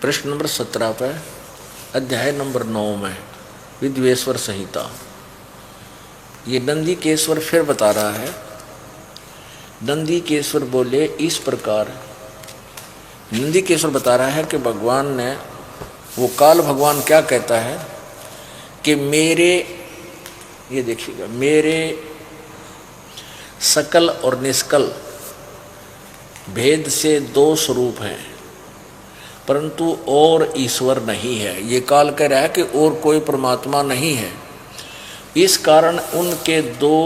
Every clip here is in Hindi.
प्रश्न नंबर 17 पे अध्याय नंबर 9 में विद्वेश्वर संहिता। ये नंदीकेश्वर फिर बता रहा है। नंदीकेश्वर बोले इस प्रकार, नंदीकेश्वर बता रहा है कि भगवान ने, वो काल भगवान क्या कहता है कि मेरे, ये देखिएगा, मेरे सकल और निष्कल भेद से दो स्वरूप हैं, परंतु और ईश्वर नहीं है। ये काल कह रहा है कि और कोई परमात्मा नहीं है। इस कारण उनके दो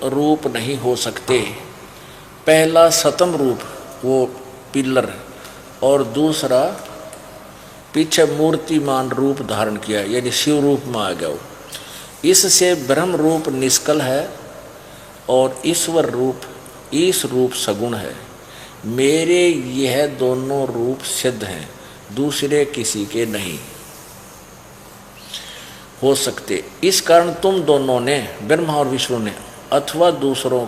रूप नहीं हो सकते। पहला सतम रूप, वो पिल्लर, और दूसरा पीछे मूर्तिमान रूप धारण किया, यानी शिव रूप में आ गया वो। इससे ब्रह्म रूप निष्कल है और ईश्वर रूप, ईश रूप सगुण है। मेरे यह दोनों रूप सिद्ध हैं, दूसरे किसी के नहीं हो सकते। इस कारण तुम दोनों ने, ब्रह्मा और विष्णु ने, अथवा दूसरों,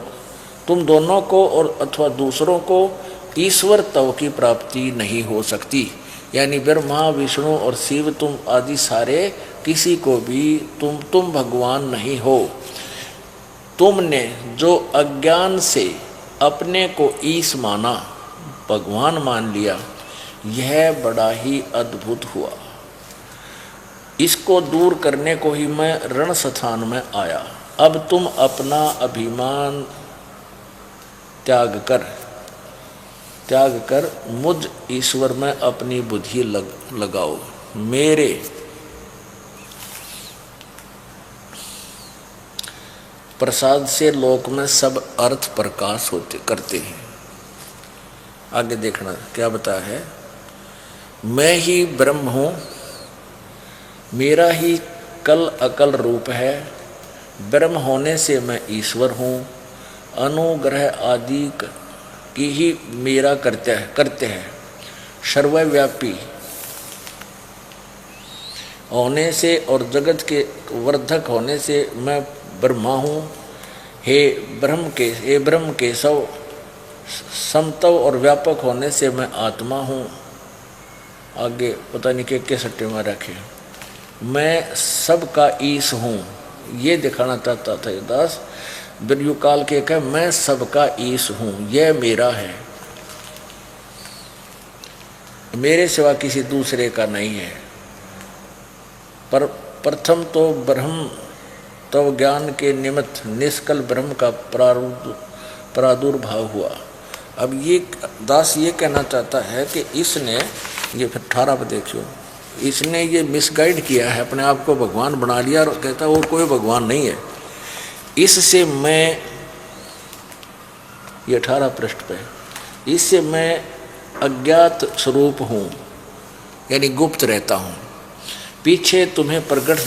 तुम दोनों को और अथवा दूसरों को ईश्वर तव की प्राप्ति नहीं हो सकती। यानी ब्रह्मा, विष्णु और शिव, तुम आदि सारे किसी को भी तुम भगवान नहीं हो। तुमने जो अज्ञान से अपने को ईश माना, भगवान मान लिया, यह बड़ा ही अद्भुत हुआ। इसको दूर करने को ही मैं रण स्थान में आया। अब तुम अपना अभिमान त्याग कर मुझ ईश्वर में अपनी बुद्धि लगाओ। मेरे प्रसाद से लोक में सब अर्थ प्रकाश करते हैं। आगे देखना क्या बताया है। मैं ही ब्रह्म हूँ, मेरा ही कल अकल रूप है। ब्रह्म होने से मैं ईश्वर हूँ। अनुग्रह आदि की ही मेरा करते हैं। सर्वव्यापी होने से और जगत के वर्धक होने से मैं ब्रह्मा हूँ। हे ब्रह्म केशव, समतव और व्यापक होने से मैं आत्मा हूँ। आगे पता नहीं के सट्टे में रखे। मैं सबका ईश हूँ, ये दिखाना चाहता था दास। बिरयुकाल के कह, मैं सबका ईश हूँ, यह मेरा है, मेरे सिवा किसी दूसरे का नहीं है। पर प्रथम तो ब्रह्म तव ज्ञान के निमित्त निष्कल ब्रह्म का प्रादुर्भाव हुआ। अब ये दास ये कहना चाहता है कि इसने, ये फिर 18 पर देखियो, इसने ये मिसगाइड किया है, अपने आप को भगवान बना लिया और कहता है और कोई भगवान नहीं है। इससे मैं, ये 18 पृष्ठ पे, इससे मैं अज्ञात स्वरूप हूँ, यानी गुप्त रहता हूँ। पीछे तुम्हें प्रगट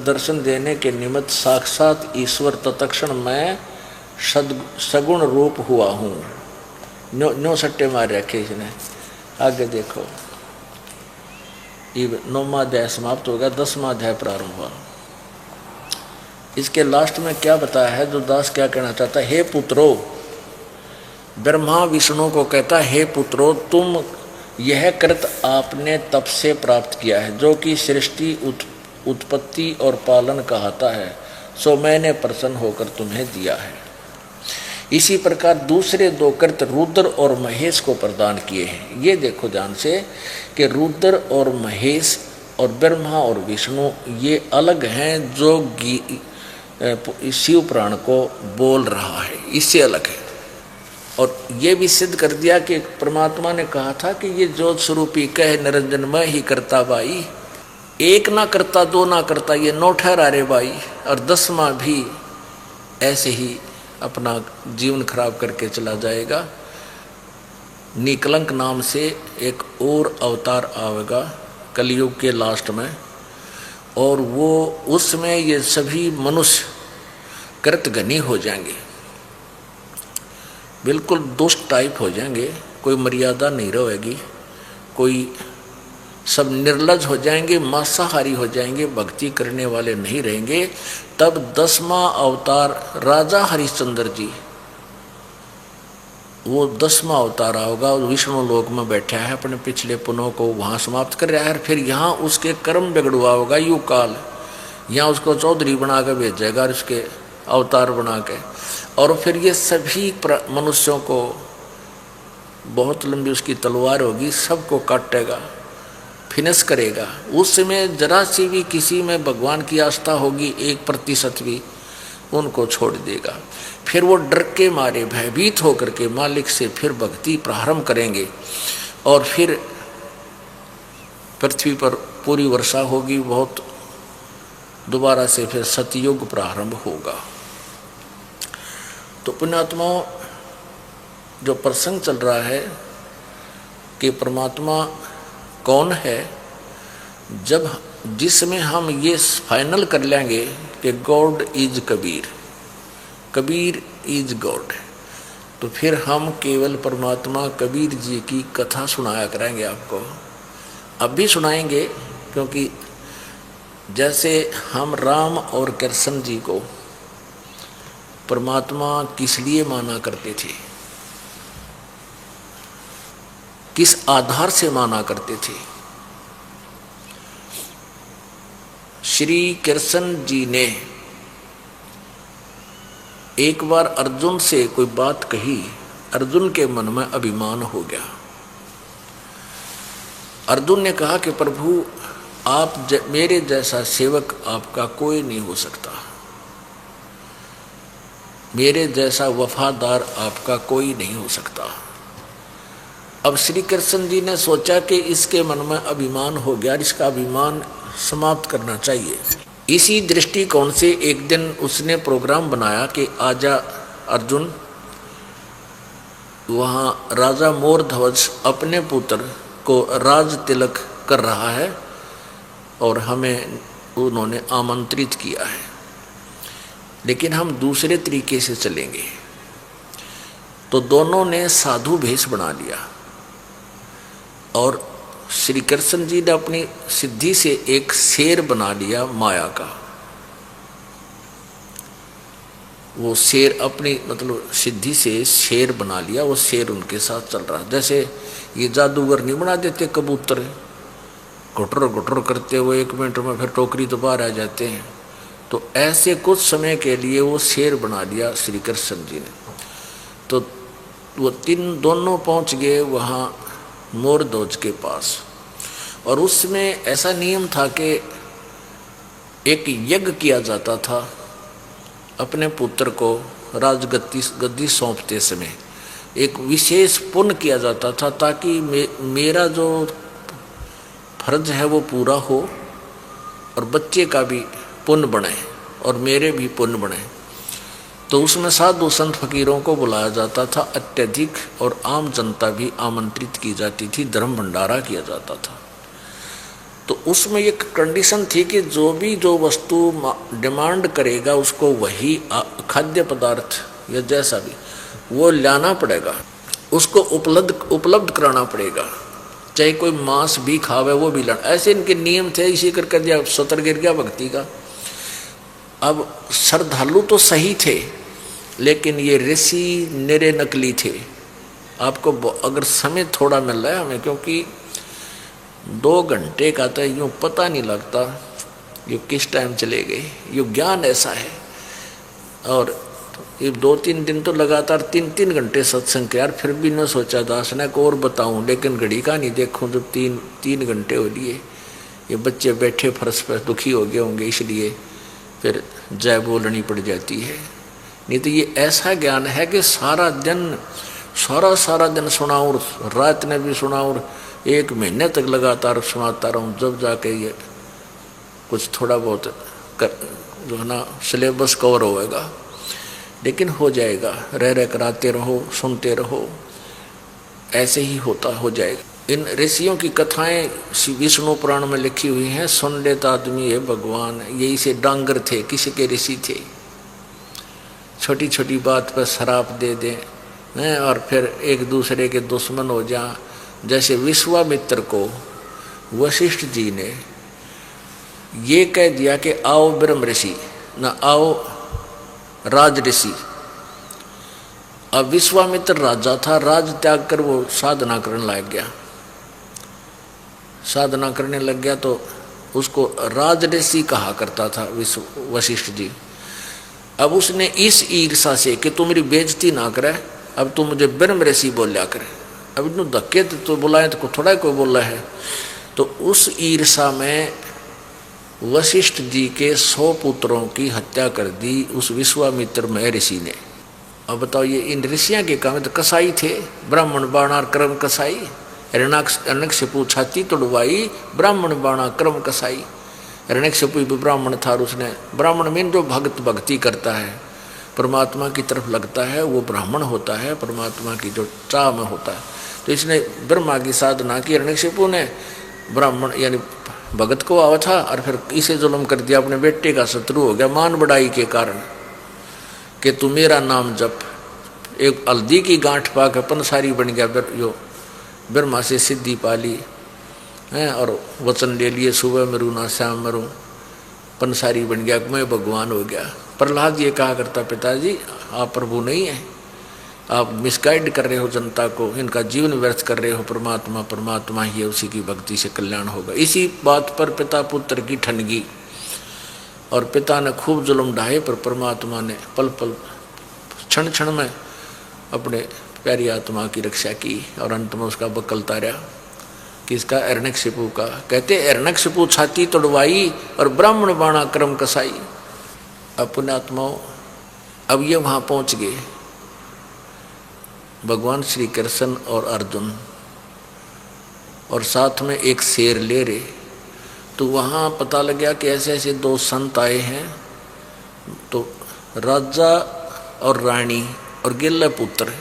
दर्शन देने के निमित्त साक्षात ईश्वर तत्क्षण मैं सगुण रूप हुआ हूँ। नो सट्टे मार रखे इसने। आगे देखो, 9वां अध्याय समाप्त हो गया, 10वां अध्याय प्रारंभ हुआ। इसके लास्ट में क्या बताया है, जो दास क्या कहना चाहता है। हे पुत्रो, ब्रह्मा विष्णु को कहता, हे पुत्रो, तुम यह कृत आपने तप से प्राप्त किया है, जो कि सृष्टि उत्पत्ति और पालन कहता है, सो मैंने प्रसन्न होकर तुम्हें दिया है। इसी प्रकार दूसरे दो कृत रुद्र और महेश को प्रदान किए हैं। ये देखो ध्यान से कि रुद्र और महेश और ब्रह्मा और विष्णु ये अलग हैं, जो शिव पुराण को बोल रहा है, इससे अलग है। और ये भी सिद्ध कर दिया कि परमात्मा ने कहा था कि ये ज्योत स्वरूपी कह निरंजन मैं ही करता बाई, एक ना करता दो ना करता, ये 9 ठहरा रे बाई, और 10वां भी ऐसे ही अपना जीवन खराब करके चला जाएगा। निकलंक नाम से एक और अवतार आवेगा कलयुग के लास्ट में, और वो उसमें ये सभी मनुष्य कृतघ्नी हो जाएंगे, बिल्कुल दुष्ट टाइप हो जाएंगे, कोई मर्यादा नहीं रहेगी, कोई सब निर्लज हो जाएंगे, मांसाहारी हो जाएंगे, भक्ति करने वाले नहीं रहेंगे। तब 10वां अवतार राजा हरिश्चंद्र जी वो 10वां अवतार होगा और विष्णु लोक में बैठा है, अपने पिछले पुनों को वहाँ समाप्त कर रहा है। फिर यहाँ उसके कर्म बिगड़ुआ होगा युग काल, यहाँ उसको चौधरी बना के भेजेगा उसके अवतार बना के, और फिर ये सभी मनुष्यों को, बहुत लंबी उसकी तलवार होगी, सबको काटेगा, फिनिश करेगा। उस समय जरा सी भी किसी में भगवान की आस्था होगी 1% भी, उनको छोड़ देगा। फिर वो डर के मारे भयभीत होकर के मालिक से फिर भक्ति प्रारंभ करेंगे, और फिर पृथ्वी पर पूरी वर्षा होगी, बहुत दोबारा से फिर सतयुग प्रारंभ होगा। तो पुण्यात्माओं, जो प्रसंग चल रहा है कि परमात्मा कौन है, जब जिसमें हम ये फाइनल कर लेंगे कि God is Kabir, Kabir is God, तो फिर हम केवल परमात्मा कबीर जी की कथा सुनाया करेंगे आपको। अब भी सुनाएंगे, क्योंकि जैसे हम राम और कृष्ण जी को परमात्मा किस लिए माना करते थे, किस आधार से माना करते थे। श्री कृष्ण जी ने एक बार अर्जुन से कोई बात कही, अर्जुन के मन में अभिमान हो गया। अर्जुन ने कहा कि प्रभु आप मेरे जैसा सेवक आपका कोई नहीं हो सकता, मेरे जैसा वफादार आपका कोई नहीं हो सकता। अब श्री कृष्ण जी ने सोचा कि इसके मन में अभिमान हो गया, इसका अभिमान समाप्त करना चाहिए। इसी दृष्टिकोण से एक दिन उसने प्रोग्राम बनाया कि आजा अर्जुन, वहाँ राजा मोरध्वज अपने पुत्र को राज तिलक कर रहा है और हमें उन्होंने आमंत्रित किया है, लेकिन हम दूसरे तरीके से चलेंगे। तो दोनों ने साधु भेष बना लिया और श्री कृष्ण जी ने अपनी सिद्धि से एक शेर बना लिया माया का। वो शेर अपनी मतलब सिद्धि से शेर बना लिया, वो शेर उनके साथ चल रहा। जैसे ये जादूगर नहीं बना देते कबूतर, घुटर घुटर करते हुए 1 मिनट में फिर टोकरी तो बाहर आ जाते हैं, तो ऐसे कुछ समय के लिए वो शेर बना लिया श्री कृष्ण जी ने। तो वो दोनों पहुंच गए वहाँ मोरध्वज के पास, और उसमें ऐसा नियम था कि एक यज्ञ किया जाता था अपने पुत्र को राजगद्दी सौंपते समय, एक विशेष पुण्य किया जाता था ताकि मेरा जो फर्ज है वो पूरा हो और बच्चे का भी पुण्य बने और मेरे भी पुण्य बने। तो उसमें साधु संत फकीरों को बुलाया जाता था अत्यधिक, और आम जनता भी आमंत्रित की जाती थी, धर्म भंडारा किया जाता था। तो उसमें एक कंडीशन थी कि जो वस्तु डिमांड करेगा उसको वही खाद्य पदार्थ या जैसा भी वो लाना पड़ेगा, उसको उपलब्ध कराना पड़ेगा, चाहे कोई मांस भी खावे वो भी लाना। ऐसे इनके नियम थे, इसी करके दिया सतर गिर गया भक्ति का। अब श्रद्धालु तो सही थे, लेकिन ये ऋषि निरे नकली थे। आपको अगर समय थोड़ा मिल रहा है हमें, क्योंकि 2 घंटे का तो यूँ पता नहीं लगता ये किस टाइम चले गए, ये ज्ञान ऐसा है। और ये 2-3 दिन तो लगातार 3-3 घंटे सत्संग के, यार फिर भी न सोचा दास ने को और बताऊं, लेकिन घड़ी का नहीं देखूं जब 3 घंटे हो लिए। ये बच्चे बैठे फर्श पर दुखी हो गए होंगे, इसलिए फिर जय बोलनी पड़ जाती है। नहीं तो ये ऐसा ज्ञान है कि सारा दिन सुनाऊं, रात ने भी सुनाऊं, 1 महीने तक लगातार सुनाता रहूं, जब जाके ये कुछ थोड़ा बहुत जो है ना सिलेबस कवर होएगा। लेकिन हो जाएगा, रह कराते रहो, सुनते रहो, ऐसे ही हो जाएगा। इन ऋषियों की कथाएं विष्णु पुराण में लिखी हुई हैं। सुन लेता आदमी है भगवान, यही से डांगर थे, किसी के ऋषि थे, छोटी छोटी बात पर शराप दे दें और फिर एक दूसरे के दुश्मन हो जाएं। जैसे विश्वामित्र को वशिष्ठ जी ने ये कह दिया कि आओ ब्रह्म ऋषि, न आओ राज ऋषि। अब विश्वामित्र राजा था, राज त्याग कर वो साधना करने लग गया। साधना करने लग गया तो उसको राजऋषि कहा करता था वशिष्ठ जी। अब उसने इस ईर्षा से कि तू मेरी बेइज्जती ना करे, अब तू मुझे ब्रह्म ऋषि बोलिया करे। अब इतने धक्के तो बुलाए तो थोड़ा कोई बोला है। तो उस ईर्षा में वशिष्ठ जी के 100 पुत्रों की हत्या कर दी उस विश्वामित्र महर्षि ने। अब बताओ, ये इन ऋषियों के काम तो कसाई थे, ब्राह्मण बाणा क्रम कसाई। हिरण्यकशिपु छाती तोड़वाई, ब्राह्मण बाणा क्रम कसाई। हिरण्यकशिपु भी ब्राह्मण था, और उसने ब्राह्मण में जो भक्ति करता है, परमात्मा की तरफ लगता है, वो ब्राह्मण होता है, परमात्मा की जो चाह में होता है। तो इसने ब्रह्मा की साधना की। हिरण्यकशिपु ने ब्राह्मण यानी भगत को आवा था, और फिर इसे जुल्म कर दिया, अपने बेटे का शत्रु हो गया मान बढ़ाई के कारण कि तू मेरा नाम जप। एक हल्दी की गांठ पा के पंसारी बन गया, यो ब्रह्मा से सिद्धि पाली है, और वचन ले लिए सुबह मरूँ ना शाम मरूँ, पंसारी बन गया, मैं भगवान हो गया। प्रहलाद ये कहा करता, पिताजी आप प्रभु नहीं है, आप मिसगाइड कर रहे हो जनता को, इनका जीवन व्यर्थ कर रहे हो। परमात्मा परमात्मा ही है, उसी की भक्ति से कल्याण होगा। इसी बात पर पिता पुत्र की ठनगी, और पिता ने खूब जुल्म ढाए, पर परमात्मा ने पल पल क्षण क्षण में अपने प्यारी आत्मा की रक्षा की, और अंत में उसका बकल तारा। किसका? हिरण्यकशिपु का। कहते हिरण्यकशिपु छाती तोड़वाई और ब्राह्मण बाणा क्रम कसाई। अब पुण्यात्माओं, अब ये वहाँ पहुँच गए भगवान श्री कृष्ण और अर्जुन, और साथ में एक शेर ले रहे। तो वहाँ पता लग गया कि ऐसे ऐसे 2 संत आए हैं। तो राजा और रानी और गिल्ला पुत्र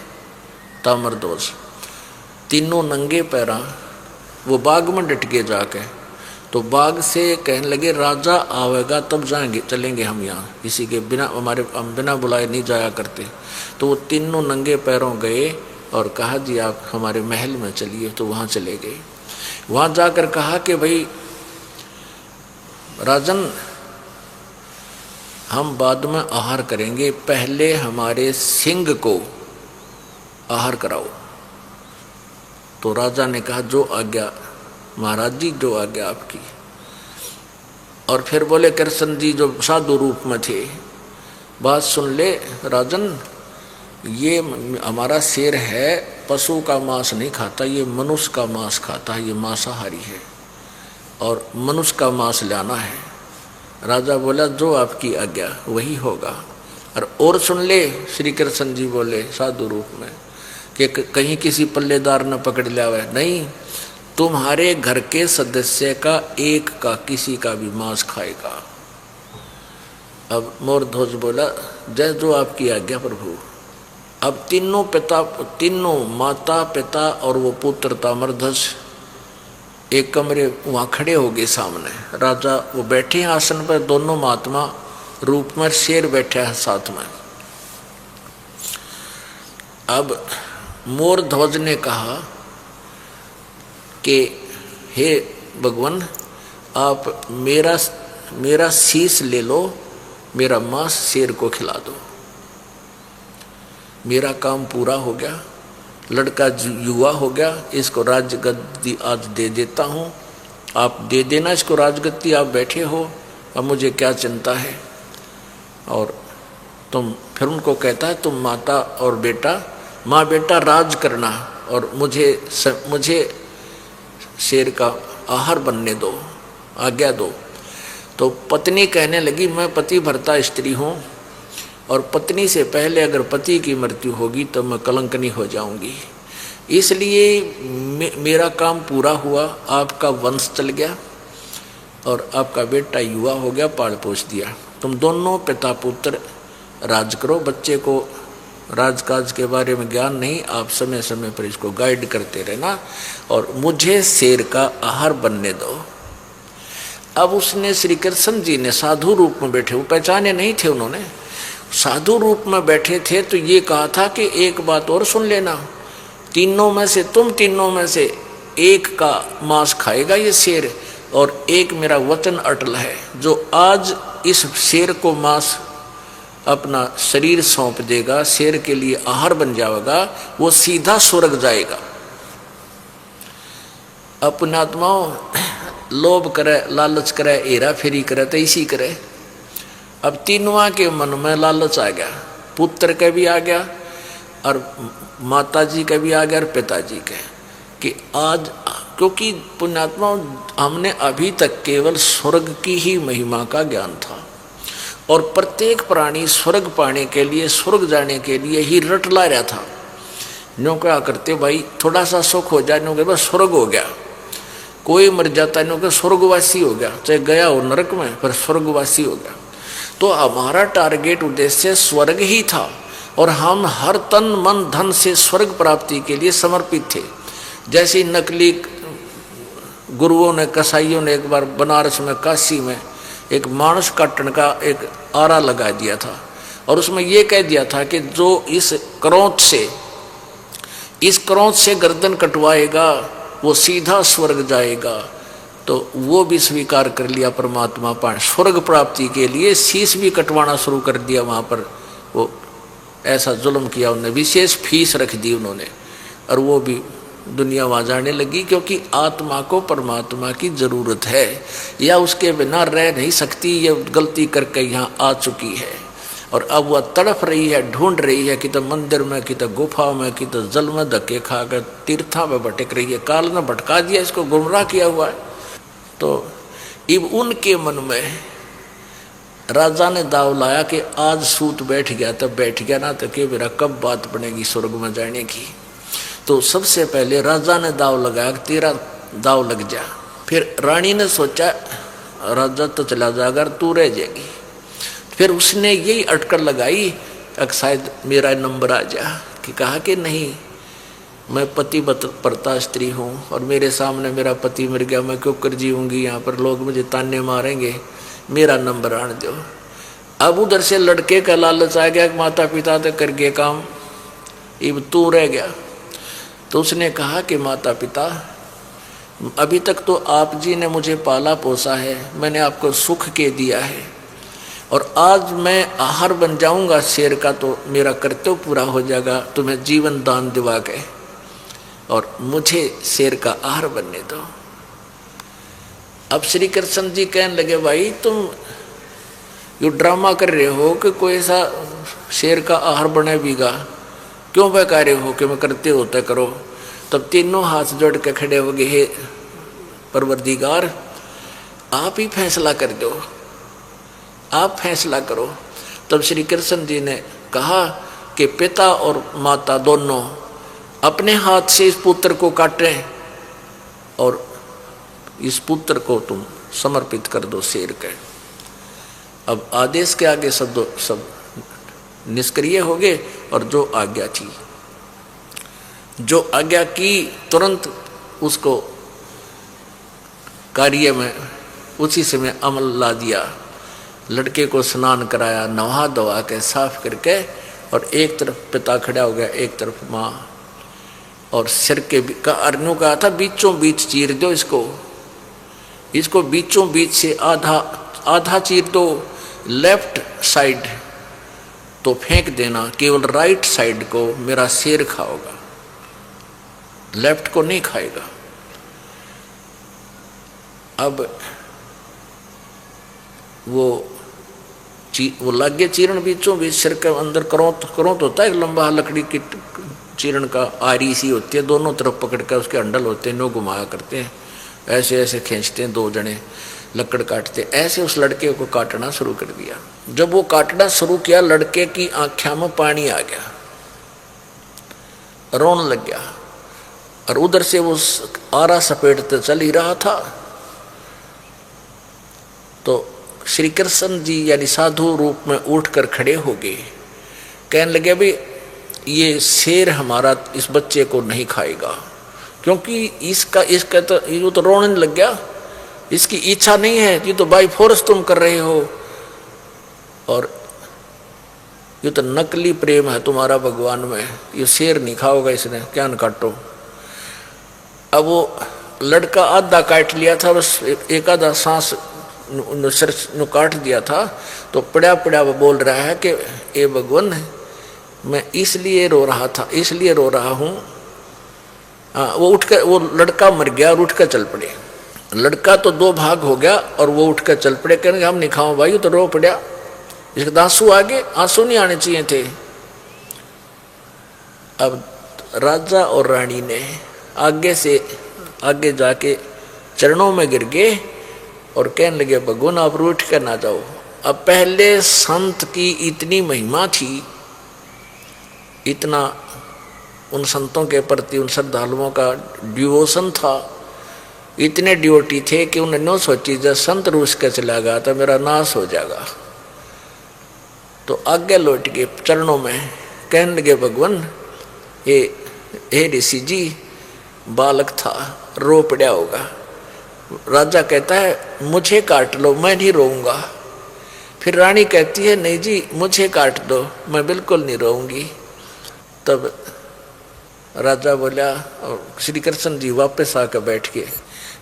ताम्रध्वज, तीनों नंगे पैरा वो बाग में डट के जाके, तो बाग से कहने लगे राजा आवेगा तब जाएंगे, चलेंगे हम यहाँ, किसी के बिना हम बिना बुलाए नहीं जाया करते। तो वो तीनों नंगे पैरों गए और कहा जी आप हमारे महल में चलिए। तो वहाँ चले गए। वहाँ जाकर कहा कि भाई राजन, हम बाद में आहार करेंगे, पहले हमारे सिंह को आहार कराओ। तो राजा ने कहा जो आज्ञा महाराज जी, जो आज्ञा आपकी। और फिर बोले कृष्ण जी जो साधु रूप में थे, बात सुन ले राजन, ये हमारा शेर है, पशु का मांस नहीं खाता, ये मनुष्य का मांस खाता है, ये मांसाहारी है और मनुष्य का मांस लाना है। राजा बोला जो आपकी आज्ञा वही होगा। और सुन ले, श्री कृष्ण जी बोले साधु रूप में कि कहीं किसी पल्लेदार न पकड़ लिया हुआ। नहीं, तुम्हारे घर के सदस्य का एक का किसी का भी मांस खाएगा। अब मोरध्वज बोला जय जो आपकी आज्ञा प्रभु। अब तीनों माता पिता और वो पुत्र ताम्रध्वज एक कमरे वहाँ खड़े हो गए सामने। राजा वो बैठे हैं आसन पर, दोनों महात्मा रूप में, शेर बैठा है साथ में। अब मोरध्वज ने कहा कि हे भगवान, आप मेरा शीश ले लो, मेरा मांस शेर को खिला दो, मेरा काम पूरा हो गया, लड़का युवा हो गया, इसको राजगद्दी आज दे देता हूँ, आप दे देना इसको राजगद्दी, आप बैठे हो, अब मुझे क्या चिंता है। और तुम, फिर उनको कहता है तुम माता और बेटा, माँ बेटा राज करना और मुझे शेर का आहार बनने दो, आज्ञा दो। तो पत्नी कहने लगी मैं पति भरता स्त्री हूँ, और पत्नी से पहले अगर पति की मृत्यु होगी तो मैं कलंकनी हो जाऊंगी, इसलिए मेरा काम पूरा हुआ, आपका वंश चल गया और आपका बेटा युवा हो गया, पाल पोष दिया। तुम दोनों पिता पुत्र राज करो, बच्चे को राजकाज के बारे में ज्ञान नहीं, आप समय समय पर इसको गाइड करते रहना और मुझे शेर का आहार बनने दो। अब उसने श्री कृष्ण जी ने साधु रूप में बैठे, वो पहचाने नहीं थे, उन्होंने साधु रूप में बैठे थे, तो ये कहा था कि एक बात और सुन लेना, तुम तीनों में से एक का मांस खाएगा ये शेर, और एक मेरा वचन अटल है, जो आज इस शेर को मांस अपना शरीर सौंप देगा, शेर के लिए आहार बन जाएगा, वो सीधा स्वर्ग जाएगा। अपने आत्माओं लोभ करे, लालच करे, हेरा फेरी करे तो इसी करे। अब तीनों के मन में लालच आ गया, पुत्र का भी आ गया और माता जी का भी आ गया और पिताजी का, कि आज क्योंकि पुण्यात्मा हमने अभी तक केवल स्वर्ग की ही महिमा का ज्ञान था और प्रत्येक प्राणी स्वर्ग पाने के लिए, स्वर्ग जाने के लिए ही रट ला रहा था। नो क्या करते भाई, थोड़ा सा सुख हो जाए, नो के बस स्वर्ग हो गया। कोई मर जाता है, नो के स्वर्गवासी हो गया, चाहे गया हो नरक में पर स्वर्गवासी हो गया। तो हमारा टारगेट उद्देश्य स्वर्ग ही था और हम हर तन मन धन से स्वर्ग प्राप्ति के लिए समर्पित थे। जैसे नकली गुरुओं ने, कसाईयों ने एक बार बनारस में, काशी में एक मानस काटने का एक आरा लगा दिया था और उसमें यह कह दिया था कि जो इस क्रोध से गर्दन कटवाएगा वो सीधा स्वर्ग जाएगा। तो वो भी स्वीकार कर लिया परमात्मा पाए स्वर्ग प्राप्ति के लिए शीश भी कटवाना शुरू कर दिया। वहाँ पर वो ऐसा जुल्म किया, उन्होंने विशेष फीस रख दी उन्होंने, और वो भी दुनिया वहाँ जाने लगी, क्योंकि आत्मा को परमात्मा की ज़रूरत है या उसके बिना रह नहीं सकती। ये गलती करके यहाँ आ चुकी है और अब वह तड़फ रही है, ढूंढ रही है, कि तो मंदिर में, कि तो गुफा में, कि तो जल में धक्के खा कर तीर्था में भटक रही है। काल ने भटका दिया, इसको गुमराह किया हुआ है। तो अब उनके मन में राजा ने दाव लाया कि आज सूत बैठ गया, तब बैठ गया ना, तो कि मेरा कब बात बनेगी स्वर्ग में जाने की। तो सबसे पहले राजा ने दाव लगाया कि तेरा दाव लग जा। फिर रानी ने सोचा राजा तो चला जाएगा, तू रह जाएगी। फिर उसने यही अटकल लगाई कि शायद मेरा नंबर आ जा, कि कहा कि नहीं, मैं पतिव्रता स्त्री हूँ और मेरे सामने मेरा पति मर गया, मैं क्यों कर जीऊँगी, यहाँ पर लोग मुझे ताने मारेंगे, मेरा नंबर आने दो। अब उधर से लड़के का लालच आ गया कि माता पिता तो कर गए काम, अब तू रह गया। तो उसने कहा कि माता पिता, अभी तक तो आप जी ने मुझे पाला पोसा है, मैंने आपको सुख के दिया है, और आज मैं आहार बन जाऊंगा शेर का तो मेरा कर्तव्य पूरा हो जाएगा, तुम्हें जीवन दान दिवा के, और मुझे शेर का आहार बनने दो। अब श्री कृष्ण जी कहने लगे, भाई तुम यो ड्रामा कर रहे हो कि कोई ऐसा शेर का आहार बने बीगा, क्यों बहका रहे हो कि मैं करते होता करो। तब तीनों हाथ जोड़ के खड़े हो गए, हे परवरदिगार आप ही फैसला कर दो, आप फैसला करो। तब श्री कृष्ण जी ने कहा कि पिता और माता दोनों अपने हाथ से इस पुत्र को काटें और इस पुत्र को तुम समर्पित कर दो शेर के। अब आदेश के आगे सब निष्क्रिय हो गए और जो आज्ञा थी, जो आज्ञा की तुरंत उसको कार्य में उसी समय अमल ला दिया। लड़के को स्नान कराया, नहा धोवा के साफ करके, और एक तरफ पिता खड़ा हो गया, एक तरफ माँ, और सिर के का अर्नों कहा था बीचों बीच चीर दो इसको बीचों बीच से आधा चीर दो, लेफ्ट साइड तो फेंक देना, केवल राइट साइड को मेरा शेर खाओगा, लेफ्ट को नहीं खाएगा। अब वो लग गए चीरण बीचों बीच, सिर के अंदर करोंत होता है, लंबा लकड़ी की चीरण का आरी सी होती है, दोनों तरफ पकड़ कर उसके अंडल होते हैं, नो घुमाया करते हैं, ऐसे ऐसे खींचते हैं, दो जने लकड़ काटते, ऐसे उस लड़के को काटना शुरू कर दिया। जब वो काटना शुरू किया, लड़के की आँखों में पानी आ गया, रोने लग गया, और उधर से वो आरा सपेटते चल ही रहा था। तो श्री कृष्ण जी यानी साधु रूप में उठकर खड़े हो गए, कहने लगे, भाई ये शेर हमारा इस बच्चे को नहीं खाएगा, क्योंकि इसका तो ये तो रोने लग गया, इसकी इच्छा नहीं है, ये तो बाई फोर्स तुम कर रहे हो, और ये तो नकली प्रेम है तुम्हारा भगवान में, ये शेर नहीं खाओगा इसने, क्या न काटो। अब वो लड़का आधा काट लिया था, बस एक आधा सांस सिर काट दिया था, तो पड़ा पड़ा वो बोल रहा है कि ए भगवान, मैं इसलिए रो रहा था, इसलिए रो रहा हूँ। वो उठकर, वो लड़का मर गया और उठकर चल पड़े। लड़का तो दो भाग हो गया और वो उठकर चल पड़े, कहने हम नहीं खाओ भाई, तो रो पड़ा। इसके आंसू आगे, आंसू नहीं आने चाहिए थे। अब राजा और रानी ने आगे से आगे जाके चरणों में गिर गए और कहने लगे भगवान आप रूठ कर ना जाओ। अब पहले संत की इतनी महिमा थी, इतना उन संतों के प्रति उन श्रद्धालुओं का डिवोशन था, इतने ड्यूटी थे कि उन्होंने न सोची जब संत रूस के चला गया तो मेरा नाश हो जाएगा। तो आगे लौट के चरणों में कहने लगे भगवान हे ऋषि जी, बालक था रो पड़ा होगा। राजा कहता है मुझे काट लो, मैं नहीं रोऊंगा। फिर रानी कहती है नहीं जी मुझे काट दो, मैं बिल्कुल नहीं रोऊंगी। तब राजा बोला, और श्री कृष्ण जी वापस आकर बैठ गए।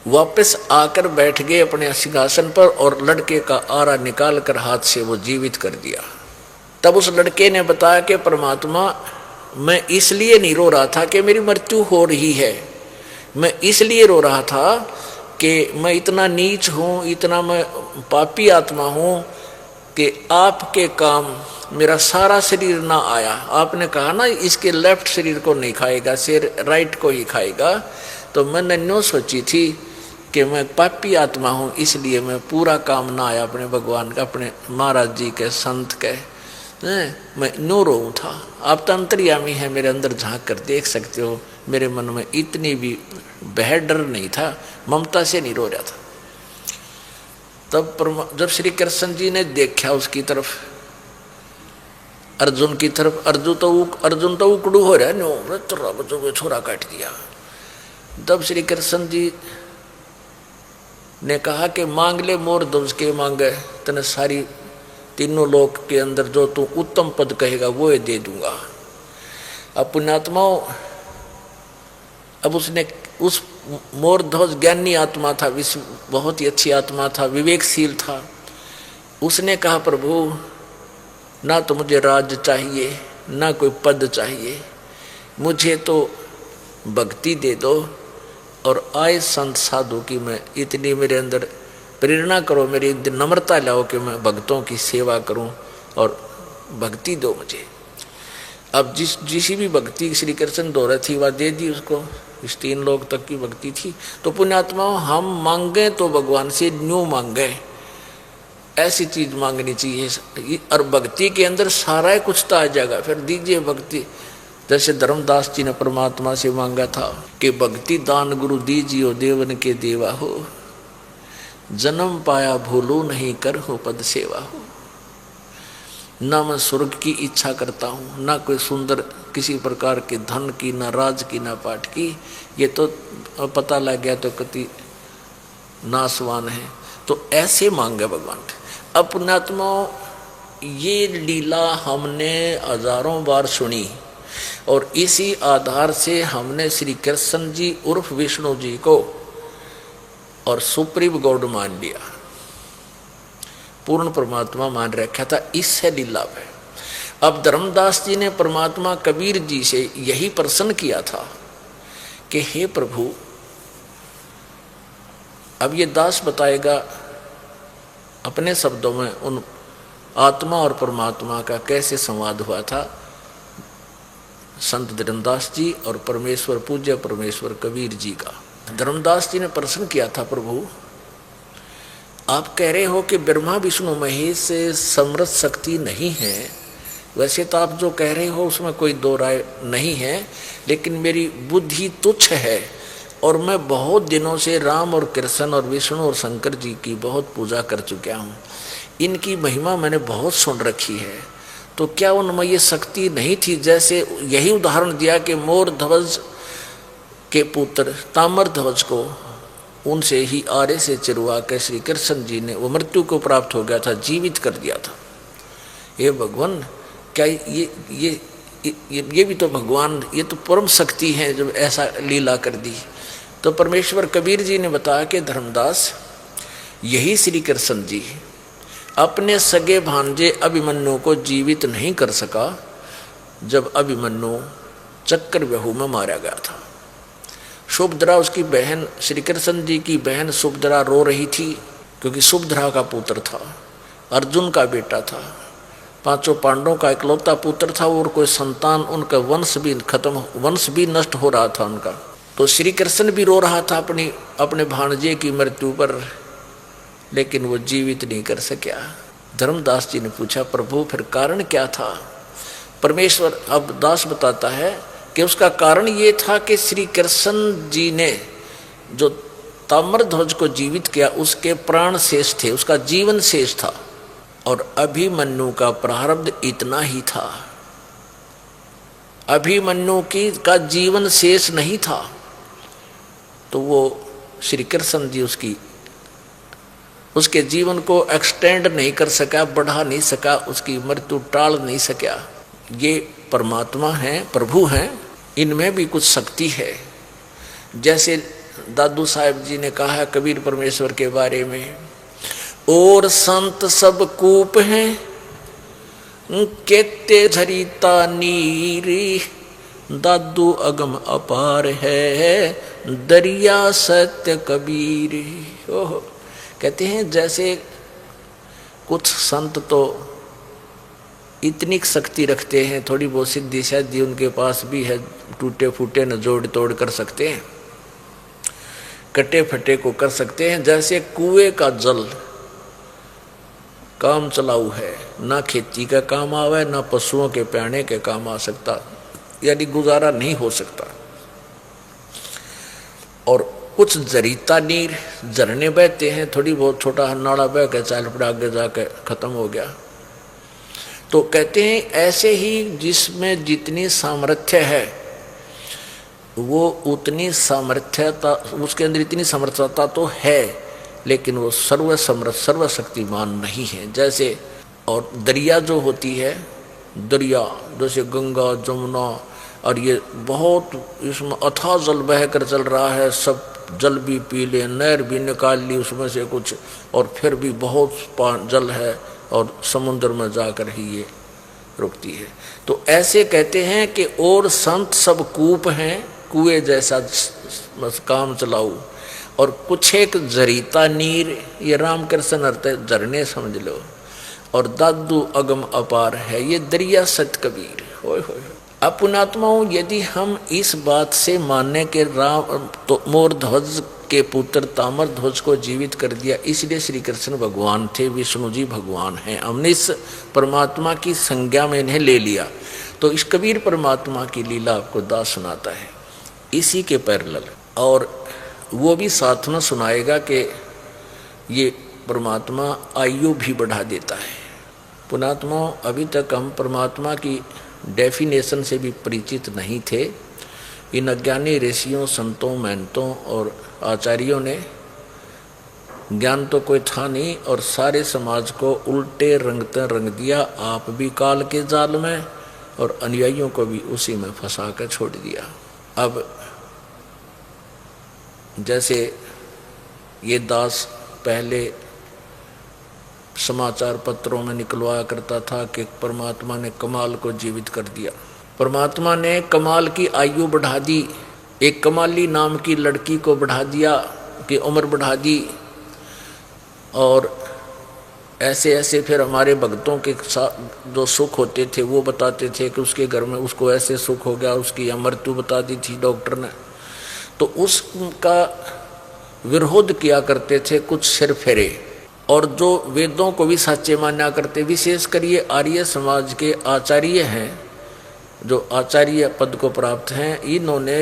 वापस आकर बैठ गए अपने सिंहासन पर और लड़के का आरा निकाल कर हाथ से वो जीवित कर दिया। तब उस लड़के ने बताया कि परमात्मा, मैं इसलिए नहीं रो रहा था कि मेरी मृत्यु हो रही है, मैं इसलिए रो रहा था कि मैं इतना नीच हूँ, इतना मैं पापी आत्मा हूँ कि आपके काम मेरा सारा शरीर ना आया। आपने कहा ना इसके लेफ्ट शरीर को नहीं खाएगा, सिर राइट को ही खाएगा। तो मैंने न्यों सोची थी कि मैं पापी आत्मा हूँ, इसलिए मैं पूरा काम ना आया अपने भगवान का, अपने महाराज जी के, संत के। मैं नो रोऊँ था। आप तो अंतर्यामी है, मेरे अंदर झांक कर देख सकते हो। मेरे मन में इतनी भी बह डर नहीं था, ममता से नहीं रो रहा था। तब जब श्री कृष्ण जी ने देखा उसकी तरफ, अर्जुन की तरफ, अर्जुन तो उकड़ू हो रहा है, तो छोरा काट दिया। तब श्री कृष्ण जी ने कहा कि मांग ले मोर ध्वज के मांगे, तने सारी तीनों लोक के अंदर जो तू उत्तम पद कहेगा वो ये दे दूंगा। अब पुण्यात्माओं, अब उसने उस मोर ध्वज ज्ञानी आत्मा था, बहुत ही अच्छी आत्मा था, विवेकशील था। उसने कहा प्रभु ना तो मुझे राज चाहिए, ना कोई पद चाहिए, मुझे तो भक्ति दे दो और आए संत साधु की मैं इतनी मेरे अंदर प्रेरणा करो, मेरी नम्रता लाओ कि मैं भक्तों की सेवा करूं और भक्ति दो मुझे। अब जिस भी भक्ति श्री कृष्ण दो रहे थी वह दे दी उसको, इस 3 लोग तक की भक्ति थी। तो पुण्यात्मा हम मांगे तो भगवान से न्यू मांगे, ऐसी चीज मांगनी चाहिए। और भक्ति के अंदर सारा कुछ तो आ जाएगा। फिर दीजिए भक्ति, जैसे धर्मदास जी ने परमात्मा से मांगा था कि भक्ति दान गुरु दीजियो देवन के देवा हो, जन्म पाया भूलो नहीं कर हो पद सेवा हो। ना मैं स्वर्ग की इच्छा करता हूँ, ना कोई सुंदर किसी प्रकार के धन की, ना राज की, ना पाठ की। ये तो पता लग गया तो कति नासवान है। तो ऐसे मांगे भगवान। अब पुण्यात्माओं, ये लीला हमने हजारों बार सुनी और इसी आधार से हमने श्री कृष्ण जी उर्फ विष्णु जी को और सुप्रीम गॉड मान लिया, पूर्ण परमात्मा मान रखा था। इससे लीला है। अब धर्मदास जी ने परमात्मा कबीर जी से यही प्रश्न किया था कि हे प्रभु, अब ये दास बताएगा अपने शब्दों में उन आत्मा और परमात्मा का कैसे संवाद हुआ था, संत धर्मदास जी और परमेश्वर, पूज्य परमेश्वर कबीर जी का। धर्मदास जी ने प्रश्न किया था, प्रभु आप कह रहे हो कि ब्रह्मा विष्णु महेश से समृद्ध शक्ति नहीं है। वैसे तो आप जो कह रहे हो उसमें कोई दो राय नहीं है, लेकिन मेरी बुद्धि तुच्छ है और मैं बहुत दिनों से राम और कृष्ण और विष्णु और शंकर जी की बहुत पूजा कर चुका हूँ। इनकी महिमा मैंने बहुत सुन रखी है। तो क्या उनमें ये शक्ति नहीं थी? जैसे यही उदाहरण दिया कि मोर ध्वज के पुत्र ताम्र ध्वज को उनसे ही आरे से चिरवा के श्री कृष्ण जी ने, वो मृत्यु को प्राप्त हो गया था, जीवित कर दिया था। ये भगवान, क्या ये भी तो भगवान, ये तो परम शक्ति है जब ऐसा लीला कर दी। तो परमेश्वर कबीर जी ने बताया कि धर्मदास, यही श्री कृष्ण जी अपने सगे भांजे अभिमन्यु को जीवित नहीं कर सका जब अभिमन्यु चक्रव्यूह में मारा गया था। सुभद्रा उसकी बहन, श्री कृष्ण जी की बहन सुभद्रा रो रही थी क्योंकि सुभद्रा का पुत्र था, अर्जुन का बेटा था, पांचों पांडवों का इकलौता पुत्र था और कोई संतान, उनका वंश भी खत्म, वंश भी नष्ट हो रहा था उनका। तो श्री कृष्ण भी रो रहा था अपने भांजे की मृत्यु पर, लेकिन वो जीवित नहीं कर सका। धर्मदास जी ने पूछा, प्रभु फिर कारण क्या था? परमेश्वर, अब दास बताता है कि उसका कारण ये था कि श्री कृष्ण जी ने जो ताम्रध्वज को जीवित किया उसके प्राण शेष थे, उसका जीवन शेष था, और अभिमन्यु का प्रारब्ध इतना ही था। अभिमन्यु का जीवन शेष नहीं था, तो वो श्री कृष्ण जी उसके जीवन को एक्सटेंड नहीं कर सका, बढ़ा नहीं सका, उसकी मृत्यु टाल नहीं सका। ये परमात्मा हैं, प्रभु हैं, इनमें भी कुछ शक्ति है। जैसे दादू साहब जी ने कहा है कबीर परमेश्वर के बारे में, और संत सब कूप हैं केते झरीता नीरी, दादू अगम अपार है दरिया सत्य कबीर। ओह, कहते हैं जैसे कुछ संत तो इतनी शक्ति रखते हैं, थोड़ी बहुत सिद्धि शायद उनके पास भी है, टूटे फूटे न जोड़ तोड़ कर सकते हैं, कटे फटे को कर सकते हैं। जैसे कुएं का जल काम चलाऊ है, ना खेती का काम आवे, ना पशुओं के पीने के काम आ सकता, यानी गुजारा नहीं हो सकता। और कुछ जरीता नीर, झरने बहते हैं, थोड़ी बहुत छोटा नाला बह के चाल पड़ा आगे जाके खत्म हो गया। तो कहते हैं ऐसे ही जिसमें जितनी सामर्थ्य है वो उतनी सामर्थ्यता, उसके अंदर इतनी समर्थता तो है, लेकिन वो सर्वसमर्थ सर्वशक्तिमान नहीं है। जैसे और दरिया जो होती है, दरिया जैसे गंगा जमुना, और ये बहुत इसमें अथाह जल बह कर चल रहा है, सब जल भी पी ले, नहर भी निकाल ली उसमें से कुछ, और फिर भी बहुत जल है और समुद्र में जाकर ही ये रुकती है। तो ऐसे कहते हैं कि और संत सब कूप हैं, कुएं जैसा काम चलाऊ, और कुछ एक जरीता नीर, ये रामकृष्ण अर्थ झरने समझ लो, और दादू अगम अपार है, ये दरिया सत कबीर। होय होय अपुनात्माओं, यदि हम इस बात से मानने के राम तो मोरध्वज के पुत्र ताम्रध्वज को जीवित कर दिया, इसलिए श्री कृष्ण भगवान थे, विष्णु जी भगवान हैं, हमने इस परमात्मा की संज्ञा में इन्हें ले लिया। तो इस कबीर परमात्मा की लीला आपको दास सुनाता है इसी के पैरेलल, और वो भी साथ में सुनाएगा कि ये परमात्मा आयु भी बढ़ा देता है। पुणात्मा, अभी तक हम परमात्मा की डेफिनेशन से भी परिचित नहीं थे। इन अज्ञानी ऋषियों, संतों, महंतों और आचार्यों ने, ज्ञान तो कोई था नहीं, और सारे समाज को उल्टे रंगते रंग दिया। आप भी काल के जाल में और अनुयायियों को भी उसी में फंसा कर छोड़ दिया। अब जैसे ये दास पहले समाचार पत्रों में निकलवाया करता था कि परमात्मा ने कमाल को जीवित कर दिया, परमात्मा ने कमाल की आयु बढ़ा दी, एक कमाली नाम की लड़की को बढ़ा दिया कि उम्र बढ़ा दी, और ऐसे ऐसे फिर हमारे भक्तों के साथ जो सुख होते थे वो बताते थे कि उसके घर में उसको ऐसे सुख हो गया, उसकी मृत्यु बता दी थी डॉक्टर ने। तो उसका विरोध किया करते थे कुछ सिर फेरे, और जो वेदों को भी सच्चे माना करते, विशेषकर ये आर्य समाज के आचार्य हैं, जो आचार्य पद को प्राप्त हैं, इन्होंने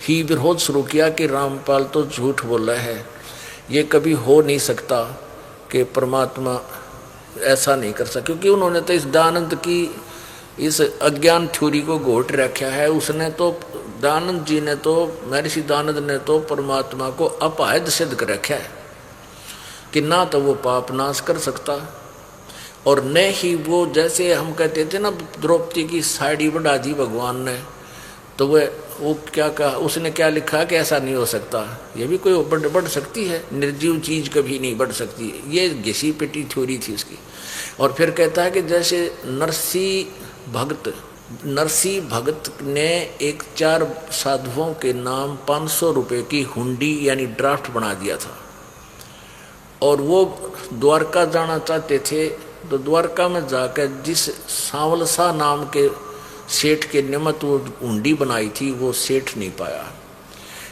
ही विरोध शुरू किया कि रामपाल तो झूठ बोल रहा है, ये कभी हो नहीं सकता कि परमात्मा ऐसा नहीं कर सकता, क्योंकि उन्होंने तो इस दयानंद की इस अज्ञान थ्योरी को घोट रखा है। उसने तो, दयानंद जी ने तो, महर्षि दयानंद ने तो परमात्मा को अपायद सिद्ध कर रखा है कि ना तो वो पाप नाश कर सकता, और न ही वो, जैसे हम कहते थे ना, द्रौपदी की साड़ी बढ़ा दी भगवान ने, तो वह वो क्या कहा, उसने क्या लिखा कि ऐसा नहीं हो सकता, ये भी कोई बढ़ सकती है, निर्जीव चीज कभी नहीं बढ़ सकती, ये घिसी पिटी थ्योरी थी उसकी। और फिर कहता है कि जैसे नरसी भगत ने एक 4 साधुओं के नाम 500 रुपये की हुंडी यानी ड्राफ्ट बना दिया था, और वो द्वारका जाना चाहते थे, तो द्वारका में जाकर जिस सांवल शाह नाम के सेठ के निमित्त वो हुंडी बनाई थी वो सेठ नहीं पाया।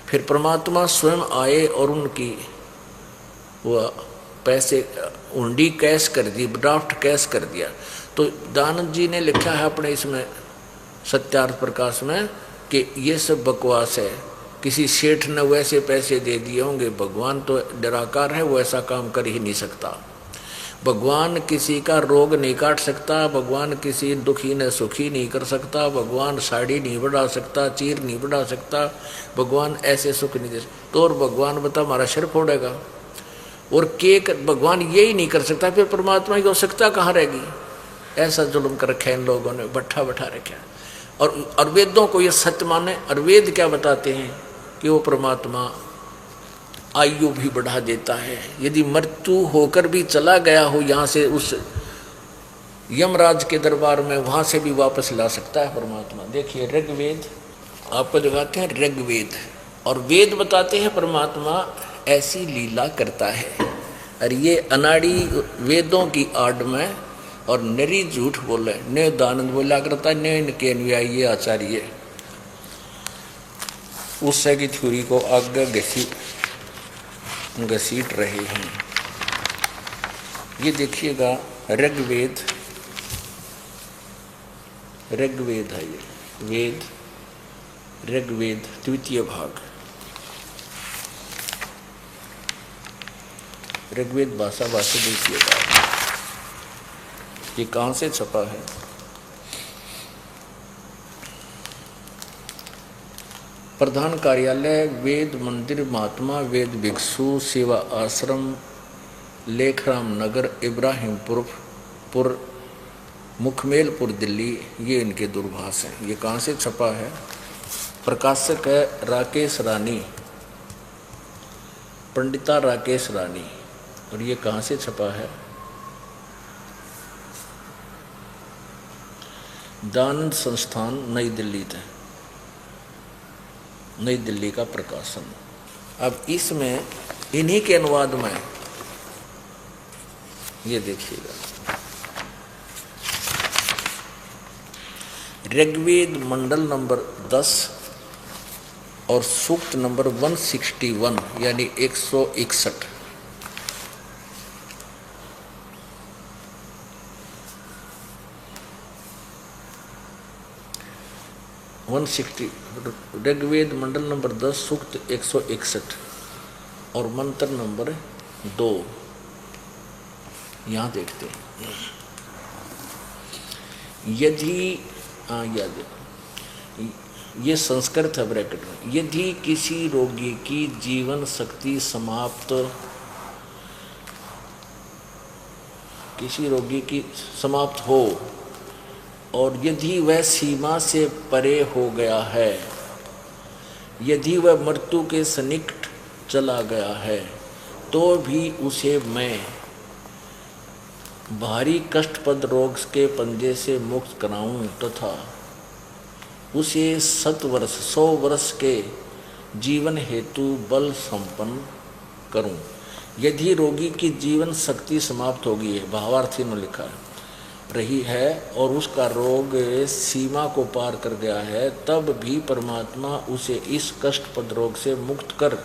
फिर परमात्मा स्वयं आए और उनकी वो पैसे हुंडी कैश कर दी, ड्राफ्ट कैश कर दिया। तो दानंद जी ने लिखा है अपने इसमें सत्यार्थ प्रकाश में कि ये सब बकवास है, किसी सेठ ने वैसे पैसे दे दिए होंगे, भगवान तो निराकार है, वो ऐसा काम कर ही नहीं सकता। भगवान किसी का रोग नहीं काट सकता, भगवान किसी दुखी ने सुखी नहीं कर सकता, भगवान साड़ी नहीं बढ़ा सकता, चीर नहीं बढ़ा सकता, भगवान ऐसे सुख नहीं दे सकता। तो और भगवान बता हमारा सिर फोड़ेगा, और केक भगवान यही नहीं कर सकता, फिर परमात्मा की आवश्यकता कहाँ रहेगी? ऐसा जुल्म कर रखा है इन लोगों ने, बैठा रखा है। और वेदों को ये सत्य माने, और वेद क्या बताते हैं कि वो परमात्मा आयु भी बढ़ा देता है, यदि मृत्यु होकर भी चला गया हो यहाँ से उस यमराज के दरबार में, वहाँ से भी वापस ला सकता है परमात्मा। देखिए ऋग्वेद आपको दिखाते हैं, ऋग्वेद और वेद बताते हैं परमात्मा ऐसी लीला करता है। और ये अनाड़ी वेदों की आड़ में और नरी झूठ बोले, ने दानंद बोला करता है, ने इनके अनुयायी आचार्य उससे की थ्योरी को आगे घसीट रहे हैं। ये देखिएगा ऋग्वेद है, ये ऋग्वेद द्वितीय भाग, ऋग्वेद भाषा द्वितीय भाग। ये कहाँ से छपा है? प्रधान कार्यालय वेद मंदिर महात्मा वेद भिक्षु सेवा आश्रम लेखराम नगर इब्राहिमपुर मुखमेलपुर दिल्ली, ये इनके दूरभाष हैं। ये कहाँ से छपा है? प्रकाशक है राकेश रानी, पंडिता राकेश रानी। और ये कहाँ से छपा है? दानंद संस्थान नई दिल्ली थे, नई दिल्ली का प्रकाशन। अब इसमें इन्हीं के अनुवाद में ये देखिएगा, ऋग्वेद मंडल नंबर 10 और सूक्त नंबर 161 यानी 161। ऋग्वेद मंडल नंबर 10 सूक्त 161 और मंत्र नंबर 2 यहाँ देखते हैं। यदि ये संस्कृत है ब्रैकेट में, यदि किसी रोगी की जीवन शक्ति समाप्त हो और यदि वह सीमा से परे हो गया है, यदि वह मृत्यु के सन्निकट चला गया है, तो भी उसे मैं भारी कष्टप्रद रोग के पंजे से मुक्त कराऊं तथा उसे 100 वर्ष के जीवन हेतु बल संपन्न करूं। यदि रोगी की जीवन शक्ति समाप्त हो गई है, भावार्थी में लिखा है रही है, और उसका रोग सीमा को पार कर गया है, तब भी परमात्मा उसे इस कष्टप्रद रोग से मुक्त कर